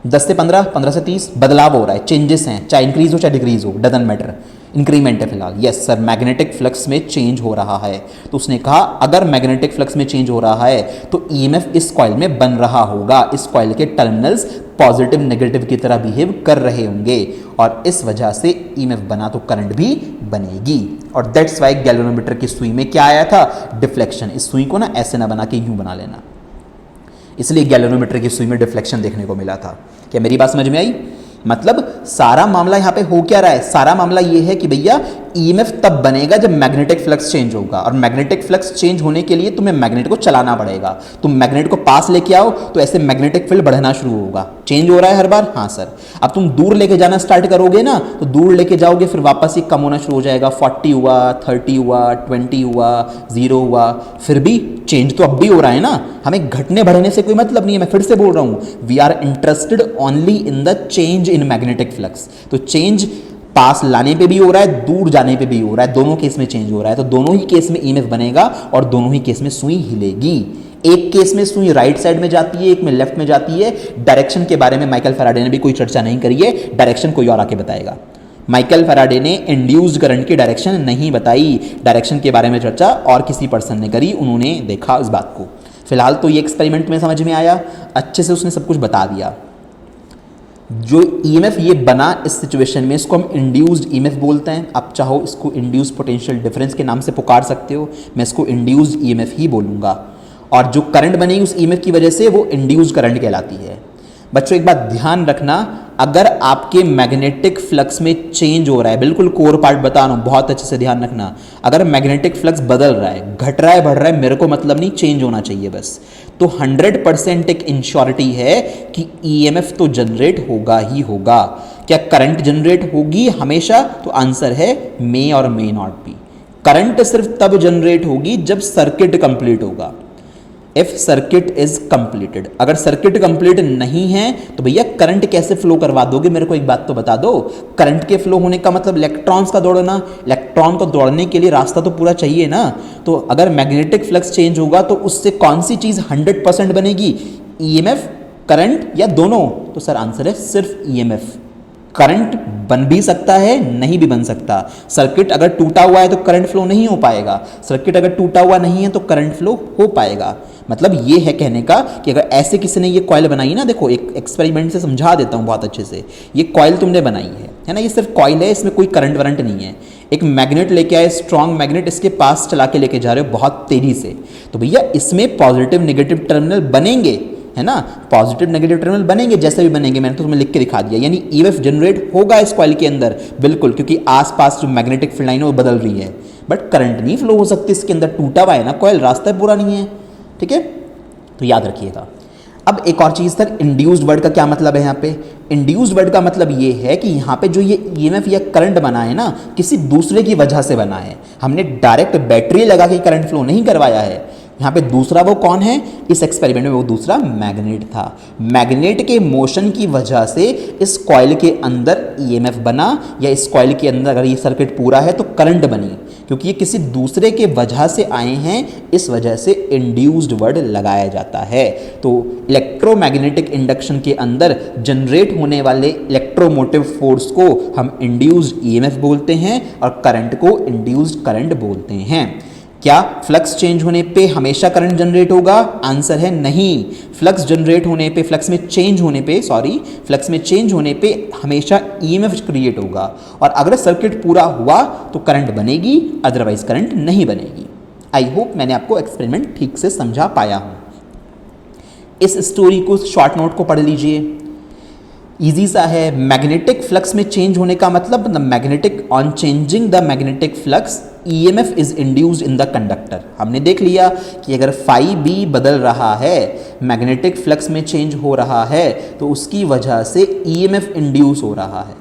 10 से 15, 15 से 30 बदलाव हो रहा है, चेंजेस हैं, चाहे इंक्रीज हो चाहे डिक्रीज हो, डजंट मैटर, इंक्रीमेंट है फिलहाल। यस सर, मैग्नेटिक फ्लक्स में चेंज हो रहा है। तो उसने कहा अगर मैग्नेटिक फ्लक्स में चेंज हो रहा है तो ईएमएफ इस कॉइल में बन रहा होगा, इस कॉइल के टर्मिनल्स पॉजिटिव नेगेटिव की तरह बिहेव कर रहे होंगे, और इस वजह से ईएमएफ बना तो करंट भी बनेगी। और दैट्स वाई गैल्वेनोमीटर की सुई में क्या आया था, डिफ्लेक्शन। इस सुई को ना ऐसे ना बना के यूं बना लेना, इसलिए गैल्वेनोमीटर की सुई में डिफ्लेक्शन देखने को मिला था। क्या मेरी बात समझ में आई? मतलब सारा मामला यहाँ पे हो क्या रहा है, सारा मामला ये है कि भैया ईएमएफ तब बनेगा जब मैग्नेटिक फ्लक्स चेंज होगा, और मैग्नेटिक फ्लक्स चेंज होने के लिए तुम्हें मैग्नेट को चलाना पड़ेगा। तुम मैग्नेट को पास लेके आओ तो ऐसे मैग्नेटिक फील्ड बढ़ना शुरू होगा। चेंज हो रहा है हर बार, हाँ सर। अब तुम दूर लेके जाना स्टार्ट करोगे ना, तो दूर लेके जाओगे फिर वापस ही कम होना शुरू हो जाएगा। 40 हुआ, 30 हुआ, 20 हुआ, 0 हुआ, फिर भी चेंज तो अब भी हो रहा है ना। हमें घटने बढ़ने से कोई मतलब नहीं है, मैं फिर से बोल रहा हूँ, we are interested only in the change in magnetic flux. तो चेंज पास लाने पे भी हो रहा है, दूर जाने पे भी हो रहा है, दोनों केस में चेंज हो रहा है। तो दोनों ही केस में ईएमएफ बनेगा और दोनों ही केस में सुई हिलेगी। एक केस में सुई राइट साइड में जाती है, एक में लेफ्ट में जाती है। डायरेक्शन के बारे में माइकल फैराडे ने भी कोई चर्चा नहीं करी है, डायरेक्शन कोई और आके बताएगा। माइकल फैराडे ने इंड्यूस्ड करंट की डायरेक्शन नहीं बताई, डायरेक्शन के बारे में चर्चा और किसी पर्सन ने करी, उन्होंने देखा इस बात को। फिलहाल तो ये एक्सपेरिमेंट में समझ में आया, अच्छे से उसने सब कुछ बता दिया। जो ईएमएफ ये बना इस सिचुएशन में, इसको हम इंड्यूस्ड ईएमएफ बोलते हैं। आप चाहो इसको इंड्यूस्ड पोटेंशियल डिफरेंस के नाम से पुकार सकते हो, मैं इसको इंड्यूस्ड ईएमएफ ही बोलूँगा। और जो करंट बनी उस ईएमएफ की वजह से वो इंड्यूस्ड करंट कहलाती है। बच्चों एक बात ध्यान रखना, अगर आपके मैग्नेटिक फ्लक्स में चेंज हो रहा है, बिल्कुल कोर पार्ट बता रहा हूँ, बहुत अच्छे से ध्यान रखना, अगर मैग्नेटिक फ्लक्स बदल रहा है, घट रहा है, बढ़ रहा है, मेरे को मतलब नहीं, चेंज होना चाहिए बस, तो 100% एक इंश्योरिटी है कि ईएमएफ तो जनरेट होगा ही होगा। क्या करंट जनरेट होगी हमेशा? तो आंसर है मे और मे नॉट बी। करंट सिर्फ तब जनरेट होगी जब सर्किट कंप्लीट होगा, इफ सर्किट इज कंप्लीटेड। अगर सर्किट कंप्लीट नहीं है तो भैया करंट कैसे फ्लो करवा दोगे? मेरे को एक बात तो बता दो, करंट के फ्लो होने का मतलब इलेक्ट्रॉन्स का दौड़ना, इलेक्ट्रॉन को दौड़ने के लिए रास्ता तो पूरा चाहिए ना। तो अगर मैग्नेटिक फ्लक्स चेंज होगा तो उससे कौन सी चीज 100% बनेगी, ईएमएफ, करंट या दोनों? तो सर आंसर है सिर्फ ईएमएफ। करंट बन भी सकता है, नहीं भी बन सकता। सर्किट अगर टूटा हुआ है तो करंट फ्लो नहीं हो पाएगा, सर्किट अगर टूटा हुआ नहीं है तो करंट फ्लो हो पाएगा। मतलब ये है कहने का कि अगर ऐसे किसी ने ये कॉइल बनाई ना, देखो एक एक्सपेरिमेंट से समझा देता हूँ बहुत अच्छे से। ये कॉइल तुमने बनाई है ना, ये सिर्फ कॉइल है, इसमें कोई करंट वरंट नहीं है। एक मैग्नेट लेके आए, स्ट्रॉन्ग मैग्नेट, इसके पास चला के लेके जा रहे हो बहुत तेजी से, तो भैया इसमें पॉजिटिव नेगेटिव टर्मिनल बनेंगे, है ना, पॉजिटिव नेगेटिव टर्मिनल बनेंगे, जैसे भी बनेंगे मैंने तो तुम्हें लिख के दिखा दिया, यानी ईएमएफ जनरेट होगा इस कॉइल के अंदर बिल्कुल, क्योंकि आसपास जो मैग्नेटिक फील्ड लाइन है वो बदल रही है, बट करंट नहीं फ्लो हो सकती इसके अंदर, टूटा हुआ है ना कॉइल, रास्ता पूरा नहीं है, ठीक है, तो याद रखिएगा। अब एक और चीज़ सर, इंड्यूस्ड वर्ड का क्या मतलब है यहाँ पे? इंड्यूस्ड वर्ड का मतलब ये है कि यहाँ पे जो ये ईएमएफ या करंट बना है ना, किसी दूसरे की वजह से बना है, हमने डायरेक्ट बैटरी लगा के करंट फ्लो नहीं करवाया है। यहाँ पे दूसरा वो कौन है इस एक्सपेरिमेंट में? वो दूसरा मैग्नेट था। मैग्नेट के मोशन की वजह से इस कॉइल के अंदर ईएमएफ बना, या इस कॉइल के अंदर अगर ये सर्किट पूरा है तो करंट बनी, क्योंकि ये किसी दूसरे के वजह से आए हैं, इस वजह से इंड्यूस्ड वर्ड लगाया जाता है। तो इलेक्ट्रोमैग्नेटिक इंडक्शन के अंदर जनरेट होने वाले इलेक्ट्रोमोटिव फोर्स को हम इंड्यूस्ड ईएमएफ बोलते हैं और करंट को इंड्यूस्ड करंट बोलते हैं। क्या फ्लक्स चेंज होने पे हमेशा करंट जनरेट होगा? आंसर है नहीं। फ्लक्स जनरेट होने पे, फ्लक्स में चेंज होने पे हमेशा ईएमएफ क्रिएट होगा, और अगर सर्किट पूरा हुआ तो करंट बनेगी, अदरवाइज करंट नहीं बनेगी। आई होप मैंने आपको एक्सपेरिमेंट ठीक से समझा पाया हूँ। इस स्टोरी को, शॉर्ट नोट को पढ़ लीजिए, ईजी सा है। मैग्नेटिक फ्लक्स में चेंज होने का मतलब, the magnetic on changing the magnetic flux EMF is induced in the conductor. हमने देख लिया कि अगर फाई बी बदल रहा है, मैग्नेटिक फ्लक्स में चेंज हो रहा है, तो उसकी वजह से ईएमएफ इंड्यूस हो रहा है।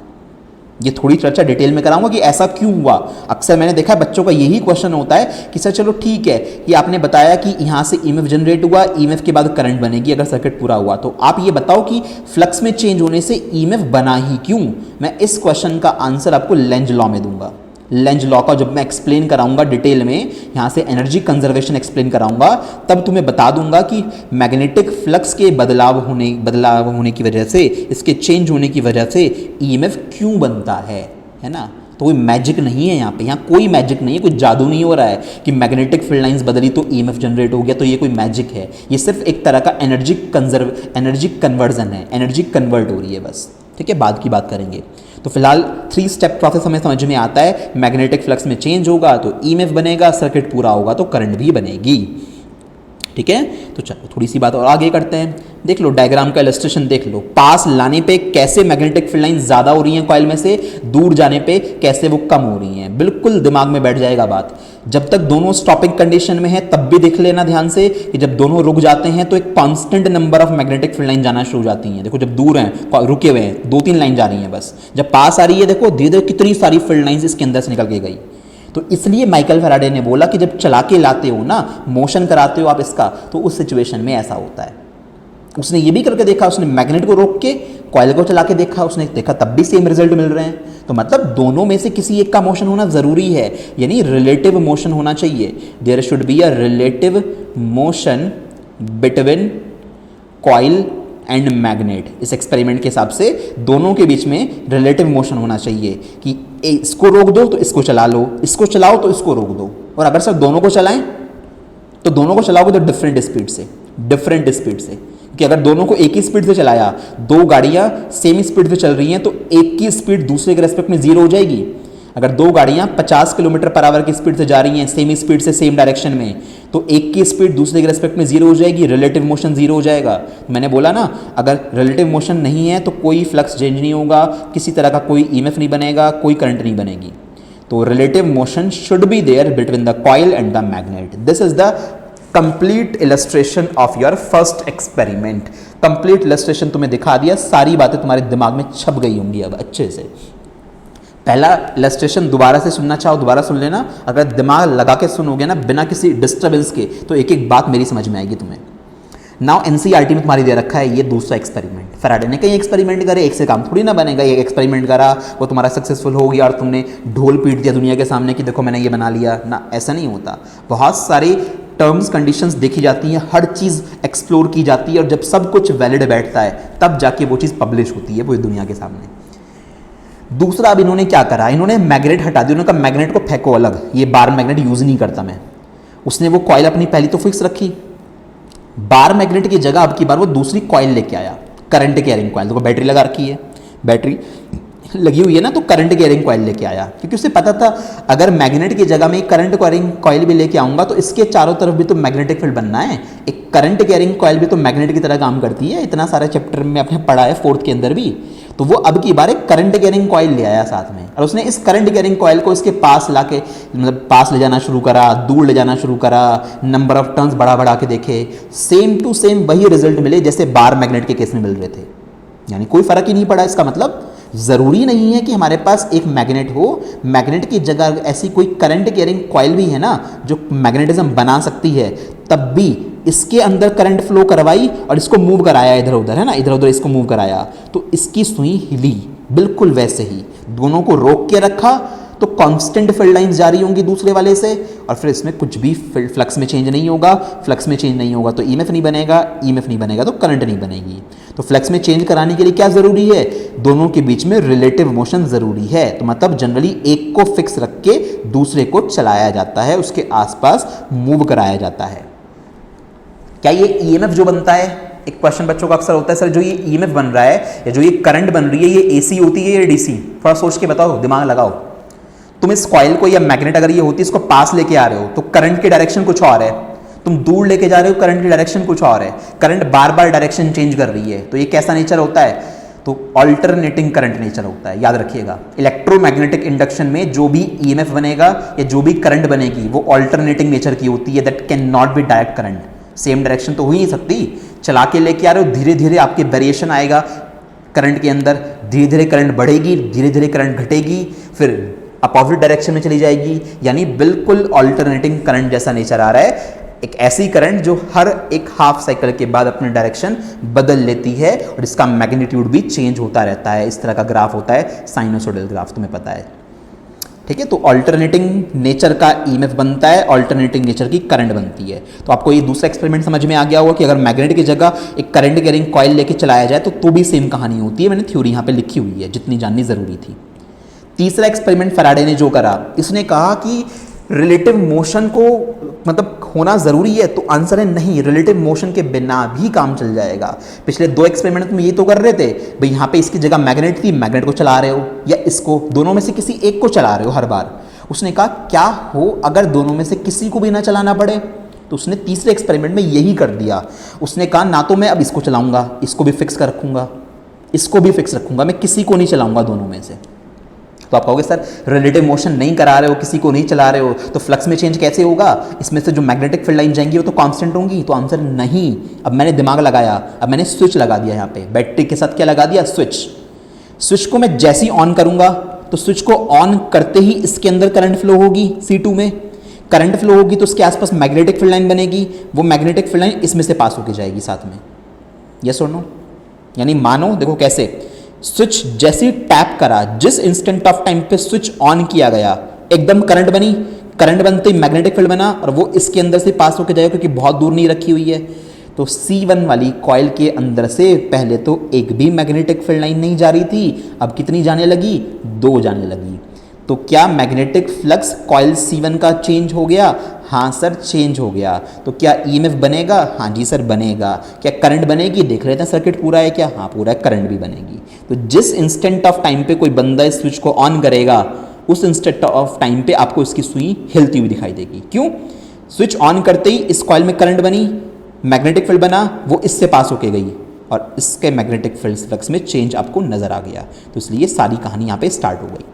ये थोड़ी चर्चा डिटेल में कराऊंगा कि ऐसा क्यों हुआ। अक्सर मैंने देखा है बच्चों का यही क्वेश्चन होता है कि सर चलो ठीक है कि आपने बताया कि यहाँ से ईएमएफ जनरेट हुआ, ईएमएफ के बाद करंट बनेगी अगर सर्किट पूरा हुआ, तो आप ये बताओ कि फ्लक्स में चेंज होने से ईएमएफ बना ही क्यों? मैं इस क्वेश्चन का आंसर आपको लेंज लॉ में दूंगा। लेंज लॉ का जब मैं एक्सप्लेन कराऊंगा डिटेल में, यहाँ से एनर्जी कंजर्वेशन एक्सप्लेन कराऊंगा, तब तुम्हें बता दूंगा कि मैग्नेटिक फ्लक्स के बदलाव होने की वजह से, इसके चेंज होने की वजह से ईएमएफ क्यों बनता है ना। तो कोई मैजिक नहीं है यहाँ पे, यहाँ कोई मैजिक नहीं है, कोई जादू नहीं हो रहा है कि मैग्नेटिक फील्ड लाइंस बदली तो ईएमएफ जनरेट हो गया, तो ये कोई मैजिक है। ये सिर्फ एक तरह का एनर्जी कन्वर्जन है, एनर्जी कन्वर्ट हो रही है बस, ठीक है, बाद की बात करेंगे। तो फिलहाल 3 स्टेप प्रोसेस हमें समझ में आता है। मैग्नेटिक फ्लक्स में चेंज होगा तो ईएमएफ बनेगा, सर्किट पूरा होगा तो करंट भी बनेगी, ठीक है। तो चलो थोड़ी सी बात और आगे करते हैं। देख लो डायग्राम का इलस्ट्रेशन देख लो। पास लाने पे कैसे मैग्नेटिक फील्ड लाइन ज़्यादा हो रही हैं कॉइल में से, दूर जाने पे कैसे वो कम हो रही हैं, बिल्कुल दिमाग में बैठ जाएगा बात। जब तक दोनों स्टॉपिंग कंडीशन में है तब भी देख लेना ध्यान से कि जब दोनों रुक जाते हैं तो एक constant number of magnetic field line जाना शुरू हो जाती हैं। देखो जब दूर हैं, रुके हुए हैं, 2-3 लाइन जा रही हैं बस, जब पास आ रही है देखो धीरे धीरे कितनी सारी फील्ड लाइन्स इसके अंदर से निकल के गई। तो इसलिए माइकल फैराडे ने बोला कि जब चला के लाते हो ना, मोशन कराते हो आप इसका, तो उस सिचुएशन में ऐसा होता है। उसने ये भी करके देखा, उसने मैग्नेट को रोक के कॉइल को चला के देखा, उसने देखा तब भी सेम रिजल्ट मिल रहे हैं। तो मतलब दोनों में से किसी एक का मोशन होना ज़रूरी है, यानी रिलेटिव मोशन होना चाहिए। There should be a relative motion between coil and magnet. इस एक्सपेरिमेंट के हिसाब से दोनों के बीच में रिलेटिव मोशन होना चाहिए कि इसको रोक दो तो इसको चला लो, इसको चलाओ तो इसको रोक दो। और अगर सर दोनों को चलाएं तो दोनों को चलाओगे तो डिफरेंट स्पीड से, कि अगर दोनों को एक ही स्पीड से चलाया, 2 गाड़ियां सेम स्पीड से चल रही हैं तो एक की स्पीड दूसरे के रेस्पेक्ट में 0 हो जाएगी। अगर 2 गाड़ियां 50 किलोमीटर पर आवर की स्पीड से जा रही हैं, सेम स्पीड से सेम डायरेक्शन में, तो एक की स्पीड दूसरे के रेस्पेक्ट में 0 हो जाएगी, रिलेटिव मोशन 0 हो जाएगा। मैंने बोला ना, अगर रिलेटिव मोशन नहीं है तो कोई फ्लक्स चेंज नहीं होगा, किसी तरह का कोई ईएमएफ नहीं बनेगा, कोई करंट नहीं बनेगी। तो relative motion should be there between the coil and the magnet. This is the complete illustration of your first experiment. Complete illustration तुम्हें दिखा दिया, सारी बातें तुम्हारे दिमाग में छप गई होंगी अब अच्छे से। पहला इलस्ट्रेशन दोबारा से सुनना चाहो दोबारा सुन लेना, अगर दिमाग लगा के सुनोगे ना बिना किसी डिस्टर्बेंस के, तो एक एक बात मेरी समझ में आएगी तुम्हें। नाउ एनसीईआरटी में तुम्हारी दे रखा है ये दूसरा एक्सपेरिमेंट। फैराडे ने कई एक्सपेरिमेंट करे, एक से काम थोड़ी ना बनेगा। एक एक्सपेरिमेंट करा, वो तुम्हारा सक्सेसफुल हो गया और तुमने ढोल पीट दिया दुनिया के सामने कि देखो मैंने ये बना लिया ना, ऐसा नहीं होता। बहुत सारी टर्म्स कंडीशंस देखी जाती हैं, हर चीज़ एक्सप्लोर की जाती है, और जब सब कुछ वैलिड बैठता है तब जाके वो चीज़ पब्लिश होती है पूरी दुनिया के सामने। दूसरा अब इन्होंने क्या करा, इन्होंने मैग्नेट हटा दिया। उन्होंने कहा मैग्नेट को फेंको अलग, ये बार मैग्नेट यूज़ नहीं करता मैं। उसने वो कॉइल अपनी पहली तो फिक्स रखी, बार मैग्नेट की जगह अब की बार वो दूसरी कॉइल लेके आया, करंट कैरिंग कॉइल। देखो बैटरी लगा रखी है, बैटरी लगी हुई है ना, तो करंट कैरिंग कॉइल लेके आया, क्योंकि उसे पता था अगर मैग्नेट की जगह में एक करंट कैरिंग कॉइल भी लेके आऊंगा तो इसके चारों तरफ भी तो मैग्नेटिक फील्ड बनना है। एक करंट कैरिंग कॉइल भी तो मैग्नेट की तरह काम करती है, इतना सारा चैप्टर में आपने पढ़ा है 4th के अंदर भी। तो वो अब की बार एक करंट कैरिंग कॉइल ले आया साथ में, और उसने इस करंट कैरिंग कॉइल को इसके पास लाके मतलब पास ले जाना शुरू करा, दूर ले जाना शुरू करा, नंबर ऑफ टर्न्स बढ़ा बढ़ा के देखे, सेम टू सेम वही रिजल्ट मिले जैसे बार मैग्नेट के केस में मिल रहे थे, यानी कोई फर्क ही नहीं पड़ा। इसका मतलब ज़रूरी नहीं है कि हमारे पास एक मैग्नेट हो, मैग्नेट की जगह ऐसी कोई करंट कैरिंग कॉइल भी है ना जो मैग्नेटिज्म बना सकती है, तब भी इसके अंदर करंट फ्लो करवाई और इसको मूव कराया इधर उधर, है ना, इधर उधर इसको मूव कराया तो इसकी सुई हिली। बिल्कुल वैसे ही दोनों को रोक के रखा तो कांस्टेंट फील्ड लाइंस जारी होंगी दूसरे वाले से, और फिर इसमें कुछ भी फ्लक्स में चेंज नहीं होगा। फ्लक्स में चेंज नहीं होगा तो ईएमएफ नहीं बनेगा, ईएमएफ नहीं बनेगा तो करंट नहीं बनेगी। तो फ्लक्स में चेंज कराने के लिए क्या ज़रूरी है? दोनों के बीच में रिलेटिव मोशन ज़रूरी है। तो मतलब जनरली एक को फिक्स रख के दूसरे को चलाया जाता है, उसके आसपास मूव कराया जाता है। क्या ये ईएमएफ जो बनता है, एक क्वेश्चन बच्चों का अक्सर होता है, सर जो ये ईएमएफ बन रहा है या जो ये करंट बन रही है ये एसी होती है या डीसी? थोड़ा सोच के बताओ, दिमाग लगाओ। तुम इस कॉइल को या मैग्नेट अगर ये होती इसको पास लेके आ रहे हो तो करंट की डायरेक्शन कुछ और है, तुम दूर लेके जा रहे हो करंट की डायरेक्शन कुछ और है, करंट बार बार डायरेक्शन चेंज कर रही है, तो ये कैसा नेचर होता है? तो अल्टरनेटिंग करंट नेचर होता है। याद रखिएगा, इलेक्ट्रोमैग्नेटिक इंडक्शन में जो भी ईएमएफ बनेगा या जो भी करंट बनेगी वो अल्टरनेटिंग नेचर की होती है, that can not be direct current. Same direction तो हो ही नहीं सकती। चला के लेके आ रहे हो, धीरे धीरे आपके वेरिएशन आएगा करंट के अंदर, धीरे धीरे करंट बढ़ेगी, धीरे धीरे करंट घटेगी, फिर अपोजिट डायरेक्शन में चली जाएगी, यानी बिल्कुल अल्टरनेटिंग करंट जैसा नेचर आ रहा है। एक ऐसी करंट जो हर एक हाफ साइकिल के बाद अपनी डायरेक्शन बदल लेती है और इसका मैग्नीट्यूड भी चेंज होता रहता है। इस तरह का ग्राफ होता है साइनोसोडल ग्राफ, तुम्हें पता है, ठीक है। तो अल्टरनेटिंग नेचर का ईएमएफ बनता है, अल्टरनेटिंग नेचर की करंट बनती है। तो आपको ये दूसरा एक्सपेरिमेंट समझ में आ गया होगा कि अगर मैग्नेट की जगह एक करंट कैरिंग कॉइल लेके चलाया जाए तो भी सेम कहानी होती है। मैंने थ्योरी यहाँ पे लिखी हुई है, जितनी जाननी जरूरी थी। तीसरा एक्सपेरिमेंट फैराडे ने जो करा, इसने कहा कि रिलेटिव मोशन को मतलब होना ज़रूरी है, तो आंसर है नहीं, रिलेटिव मोशन के बिना भी काम चल जाएगा। पिछले 2 एक्सपेरिमेंट में ये तो कर रहे थे भाई, यहाँ पे इसकी जगह मैग्नेट थी, मैग्नेट को चला रहे हो या इसको, दोनों में से किसी एक को चला रहे हो हर बार। उसने कहा क्या हो अगर दोनों में से किसी को भी ना चलाना पड़े? तो उसने तीसरे एक्सपेरिमेंट में यही कर दिया। उसने कहा ना तो मैं अब इसको चलाऊंगा, इसको भी फिक्स कर रखूंगा, इसको भी फिक्स रखूंगा, मैं किसी को नहीं चलाऊंगा दोनों में से। तो आप कहोगे सर रिलेटिव मोशन नहीं करा रहे हो, किसी को नहीं चला रहे हो, तो फ्लक्स में चेंज कैसे होगा? इसमें से जो मैग्नेटिक फील्ड लाइन जाएंगी वो तो कांस्टेंट होंगी। तो आंसर नहीं। अब मैंने दिमाग लगाया, अब मैंने स्विच लगा दिया यहाँ पे, बैटरी के साथ क्या लगा दिया? स्विच। स्विच को मैं जैसे ही ऑन करूंगा तो स्विच को ऑन करते ही इसके अंदर करंट फ्लो होगी, C2 में करंट फ्लो होगी तो उसके आसपास मैग्नेटिक फील्ड लाइन बनेगी, वो मैग्नेटिक फील्ड लाइन इसमें से पास होकर जाएगी साथ में। यस और नो? यानी मानो, देखो कैसे, स्विच जैसे टैप करा, जिस इंस्टेंट ऑफ टाइम पे स्विच ऑन किया गया एकदम करंट बनी, करंट बनते ही मैग्नेटिक फील्ड बना और वो इसके अंदर से पास होकर जाएगा क्योंकि बहुत दूर नहीं रखी हुई है। तो C1 वाली कॉइल के अंदर से पहले तो एक भी मैग्नेटिक फील्ड लाइन नहीं जा रही थी, अब कितनी जाने लगी? 2 जाने लगी। तो क्या मैग्नेटिक फ्लक्स कॉइल C1 का चेंज हो गया? हाँ सर चेंज हो गया। तो क्या ईएमएफ बनेगा? हाँ जी सर बनेगा। क्या करंट बनेगी? देख लेते हैं सर्किट पूरा है क्या? हाँ पूरा है, करंट भी बनेगी। तो जिस इंस्टेंट ऑफ टाइम पे कोई बंदा इस स्विच को ऑन करेगा उस इंस्टेंट ऑफ टाइम पे आपको इसकी सुई हिलती हुई दिखाई देगी। क्यों? स्विच ऑन करते ही इस कॉइल में करंट बनी, मैग्नेटिक फील्ड बना, वो इससे पास होके गई और इसके मैग्नेटिक फील्ड फ्लक्स में चेंज आपको नजर आ गया। तो इसलिए सारी कहानी यहाँ पे स्टार्ट हो गई।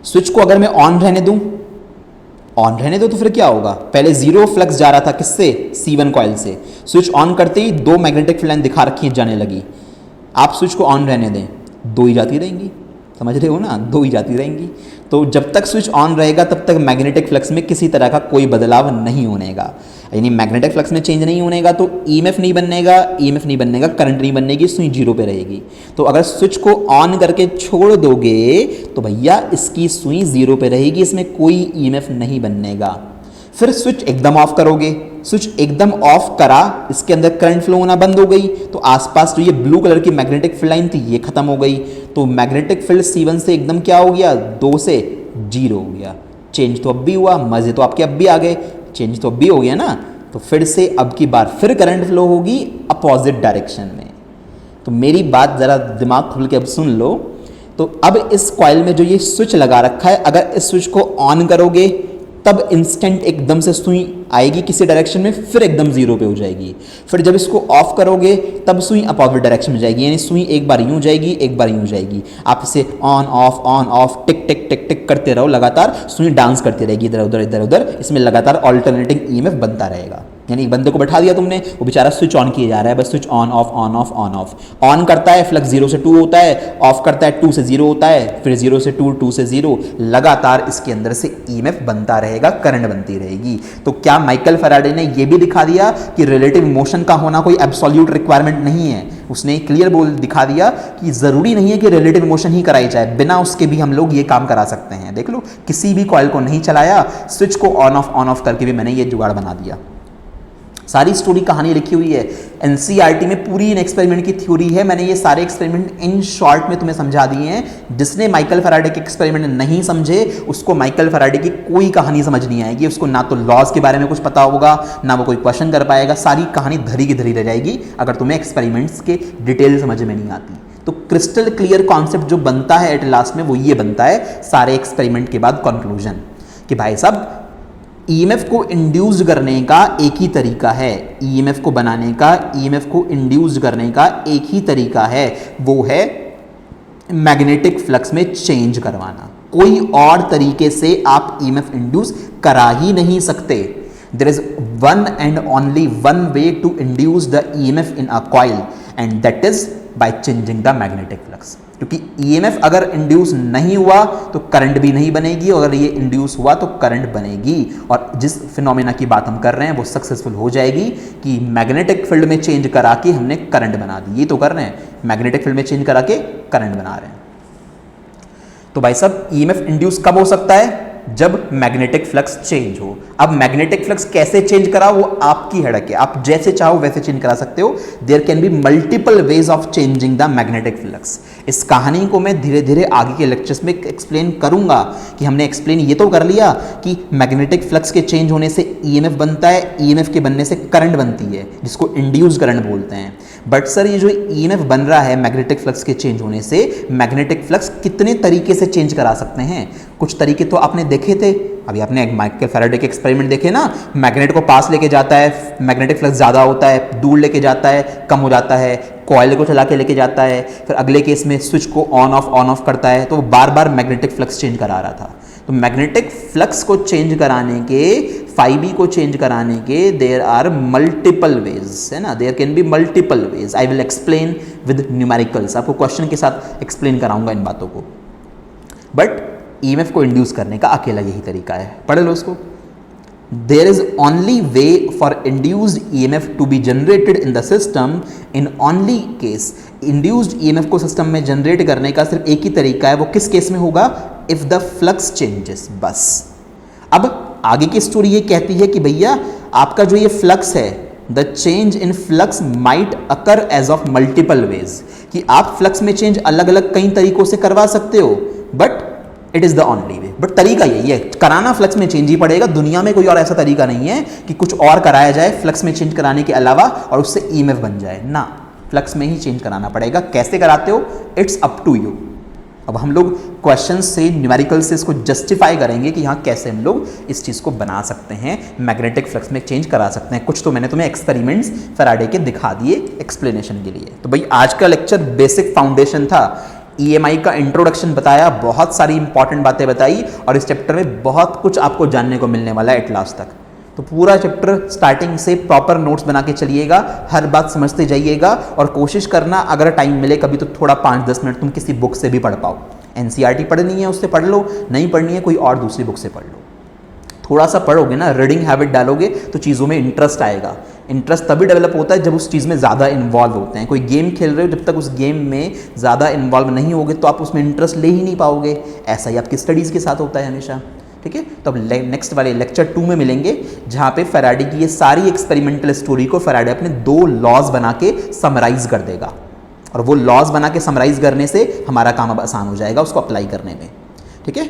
स्विच को अगर मैं ऑन रहने दूं, ऑन रहने दो तो फिर क्या होगा? पहले 0 फ्लक्स जा रहा था किससे? C1 कॉइल से। स्विच ऑन करते ही 2 मैग्नेटिक फील्ड लाइन दिखा रखी जाने लगी। आप स्विच को ऑन रहने दें, 2 ही जाती रहेंगी, समझ रहे हो ना? 2 ही जाती रहेंगी। तो जब तक स्विच ऑन रहेगा तब तक मैग्नेटिक फ्लक्स में किसी तरह का कोई बदलाव नहीं होनेगा, यानी मैग्नेटिक फ्लक्स में चेंज नहीं होनेगा तो ईएमएफ नहीं बनेगा, ईएमएफ नहीं बनेगा, करंट नहीं बनेगी, सुई 0 पे रहेगी। तो अगर स्विच को ऑन करके छोड़ दोगे तो भैया इसकी सुई 0 पे रहेगी, इसमें कोई ईएमएफ नहीं बनेगा। फिर स्विच एकदम ऑफ करोगे, स्विच एकदम ऑफ करा, इसके अंदर करंट फ्लो होना बंद हो गई, तो आसपास जो ये ब्लू कलर की मैग्नेटिक फील्ड लाइन थी ये खत्म हो गई। तो मैग्नेटिक फील्ड C1 से एकदम क्या हो गया? 2 से 0 हो गया। चेंज तो अब भी हुआ, मजे तो आपके अब भी आ गए, चेंज तो अब भी हो गया ना। तो फिर से अब की बार फिर करंट फ्लो होगी अपोजिट डायरेक्शन में। तो मेरी बात ज़रा दिमाग खुल के अब सुन लो। तो अब इस कॉइल में जो ये स्विच लगा रखा है, अगर इस स्विच को ऑन करोगे तब इंस्टेंट एकदम से सुई आएगी किसी डायरेक्शन में, फिर एकदम जीरो पे हो जाएगी। फिर जब इसको ऑफ करोगे तब सुई अपोजिट डायरेक्शन में जाएगी, यानी सुई एक बार यूं जाएगी एक बार यूं जाएगी। आप इसे ऑन ऑफ टिक टिक टिक टिक करते रहो, लगातार सुई डांस करती रहेगी इधर उधर इधर उधर, इसमें लगातार ऑल्टरनेटिंग ईएमएफ बनता रहेगा। यानी एक बंदे को बैठा दिया तुमने, वो बेचारा स्विच ऑन किए जा रहा है, बस स्विच ऑन ऑफ ऑन करता है, फ्लक्स 0 से 2 होता है, ऑफ करता है 2 से 0 होता है, फिर 0 से 2, 2 से 0, लगातार इसके अंदर से ईएमएफ बनता रहेगा, करंट बनती रहेगी। तो क्या माइकल फैराडे ने यह भी दिखा दिया कि रिलेटिव मोशन का होना कोई एब्सोल्यूट रिक्वायरमेंट नहीं है? उसने क्लियर बोल दिखा दिया कि जरूरी नहीं है कि रिलेटिव मोशन ही कराई जाए, बिना उसके भी हम लोग ये काम करा सकते हैं। देख लो, किसी भी कॉइल को नहीं चलाया, स्विच को ऑन ऑफ करके भी मैंने ये जुगाड़ बना दिया। सारी स्टोरी कहानी लिखी हुई है एनसीईआरटी में, पूरी इन एक्सपेरिमेंट की थ्योरी है। मैंने ये सारे एक्सपेरिमेंट इन शॉर्ट में तुम्हें समझा दिए हैं। जिसने माइकल फैराडे के एक्सपेरिमेंट नहीं समझे, उसको माइकल फैराडे की कोई कहानी समझ नहीं आएगी। उसको ना तो लॉज के बारे में कुछ पता होगा, ना वो कोई क्वेश्चन कर पाएगा। सारी कहानी धरी की धरी रह जाएगी अगर तुम्हें एक्सपेरिमेंट्स के डिटेल समझ में नहीं आती। तो क्रिस्टल क्लियर कॉन्सेप्ट जो बनता है एट लास्ट में, वो ये बनता है सारे एक्सपेरिमेंट के बाद कंक्लूजन, कि भाई साहब ईएमएफ को इंड्यूस करने का एक ही तरीका है, ईएमएफ को बनाने का, ईएमएफ को इंड्यूस करने का एक ही तरीका है, वो है मैग्नेटिक फ्लक्स में चेंज करवाना। कोई और तरीके से आप ईएमएफ इंड्यूस करा ही नहीं सकते। There is one and only one way to induce the EMF in a coil, and that is by changing the magnetic flux. क्योंकि ईएमएफ अगर इंड्यूस नहीं हुआ तो करंट भी नहीं बनेगी, और अगर ये इंड्यूस हुआ तो करंट बनेगी। और जिस फिनोमेना की बात हम कर रहे हैं वो सक्सेसफुल हो जाएगी कि मैग्नेटिक फील्ड में चेंज करा के हमने करंट बना दी। ये तो कर रहे हैं, मैग्नेटिक फील्ड में चेंज करा के करंट बना रहे हैं। तो भाई साहब ईएमएफ इंड्यूस कब हो सकता है? जब मैग्नेटिक फ्लक्स चेंज हो। अब मैग्नेटिक फ्लक्स कैसे चेंज करा वो आपकी हेडक है, आप जैसे चाहो वैसे चेंज करा सकते हो। There can be multiple ways of changing the magnetic flux. इस कहानी को मैं धीरे धीरे आगे के लेक्चर्स में एक्सप्लेन करूंगा कि हमने एक्सप्लेन ये तो कर लिया कि मैग्नेटिक फ्लक्स के चेंज होने से ईएमएफ बनता है, ईएमएफ के बनने से करंट बनती है, जिसको इंड्यूस करंट बोलते हैं। बट सर ये जो ईएमएफ बन रहा है मैग्नेटिक फ्लक्स के चेंज होने से, मैग्नेटिक फ्लक्स कितने तरीके से चेंज करा सकते हैं? कुछ तरीके तो आपने देखे थे, अभी आपने माइकल फैराडे के एक्सपेरिमेंट देखे ना, मैग्नेट को पास लेके जाता है, मैग्नेटिक फ्लक्स ज़्यादा होता है, दूर लेके जाता है, कम हो जाता है, कॉइल को चला के लेके जाता है, फिर अगले केस में स्विच को ऑन ऑफ करता है, तो बार बार मैग्नेटिक फ्लक्स चेंज करा रहा था। तो मैग्नेटिक फ्लक्स को चेंज कराने के, फाइबी को चेंज कराने के देयर आर मल्टीपल वेज, है ना, there can be multiple ways. I will explain with numericals, आपको क्वेश्चन के साथ एक्सप्लेन कराऊंगा इन बातों को। बट ईएमएफ को इंड्यूस करने का अकेला यही तरीका है, पढ़ लो उसको। There is only way for induced EMF to be generated in the system in only case। induced EMF को सिस्टम में जनरेट करने का सिर्फ एक ही तरीका है, वो किस केस में होगा? if the flux changes, बस। अब आगे की स्टोरी ये कहती है कि भैया आपका जो ये फ्लक्स है, the change in flux might occur as of multiple ways, कि आप फ्लक्स में चेंज अलग अलग कई तरीकों से करवा सकते हो, but it is the only way. But तरीका यही है, कराना फ्लक्स में चेंज ही पड़ेगा। दुनिया में कोई और ऐसा तरीका नहीं है कि कुछ और कराया जाए फ्लक्स में चेंज कराने के अलावा और उससे ईएमएफ बन जाए ना, फ्लक्स में ही चेंज कराना पड़ेगा। कैसे कराते हो, इट्स अप टू यू। अब हम लोग क्वेश्चन से, न्यूमेरिकल से इसको जस्टिफाई करेंगे कि हाँ कैसे हम लोग इस चीज़ को बना सकते हैं, मैग्नेटिक फ्लक्स में चेंज करा सकते हैं। कुछ तो मैंने तुम्हें एक्सपेरिमेंट्स फैराडे के दिखा दिए एक्सप्लेनेशन के लिए। तो भाई आज का लेक्चर बेसिक फाउंडेशन था, ईएमआई का इंट्रोडक्शन बताया, बहुत सारी इंपॉर्टेंट बातें बताई, और इस चैप्टर में बहुत कुछ आपको जानने को मिलने वाला है एट लास्ट तक। तो पूरा चैप्टर स्टार्टिंग से प्रॉपर नोट्स बना के चलिएगा, हर बात समझते जाइएगा, और कोशिश करना अगर टाइम मिले कभी तो थोड़ा 5-10 मिनट तुम किसी बुक से भी पढ़ पाओ। एनसीईआरटी पढ़नी है उससे पढ़ लो, नहीं पढ़नी है कोई और दूसरी बुक से पढ़ लो। थोड़ा सा पढ़ोगे ना, रीडिंग हैबिट डालोगे तो चीज़ों में इंटरेस्ट आएगा। इंटरेस्ट तभी डेवलप होता है जब उस चीज़ में ज़्यादा इन्वॉल्व होते हैं। कोई गेम खेल रहे हो, जब तक उस गेम में ज़्यादा इन्वॉल्व नहीं होगे तो आप उसमें इंटरेस्ट ले ही नहीं पाओगे। ऐसा ही आपकी स्टडीज़ के साथ होता है हमेशा, ठीक है। तो अब नेक्स्ट वाले लेक्चर 2 में मिलेंगे, जहाँ पे फैराडे की ये सारी एक्सपेरिमेंटल स्टोरी को फैराडे अपने 2 लॉज बना के समराइज कर देगा, और वो लॉज बना के समराइज करने से हमारा काम अब आसान हो जाएगा उसको अप्लाई करने में, ठीक है।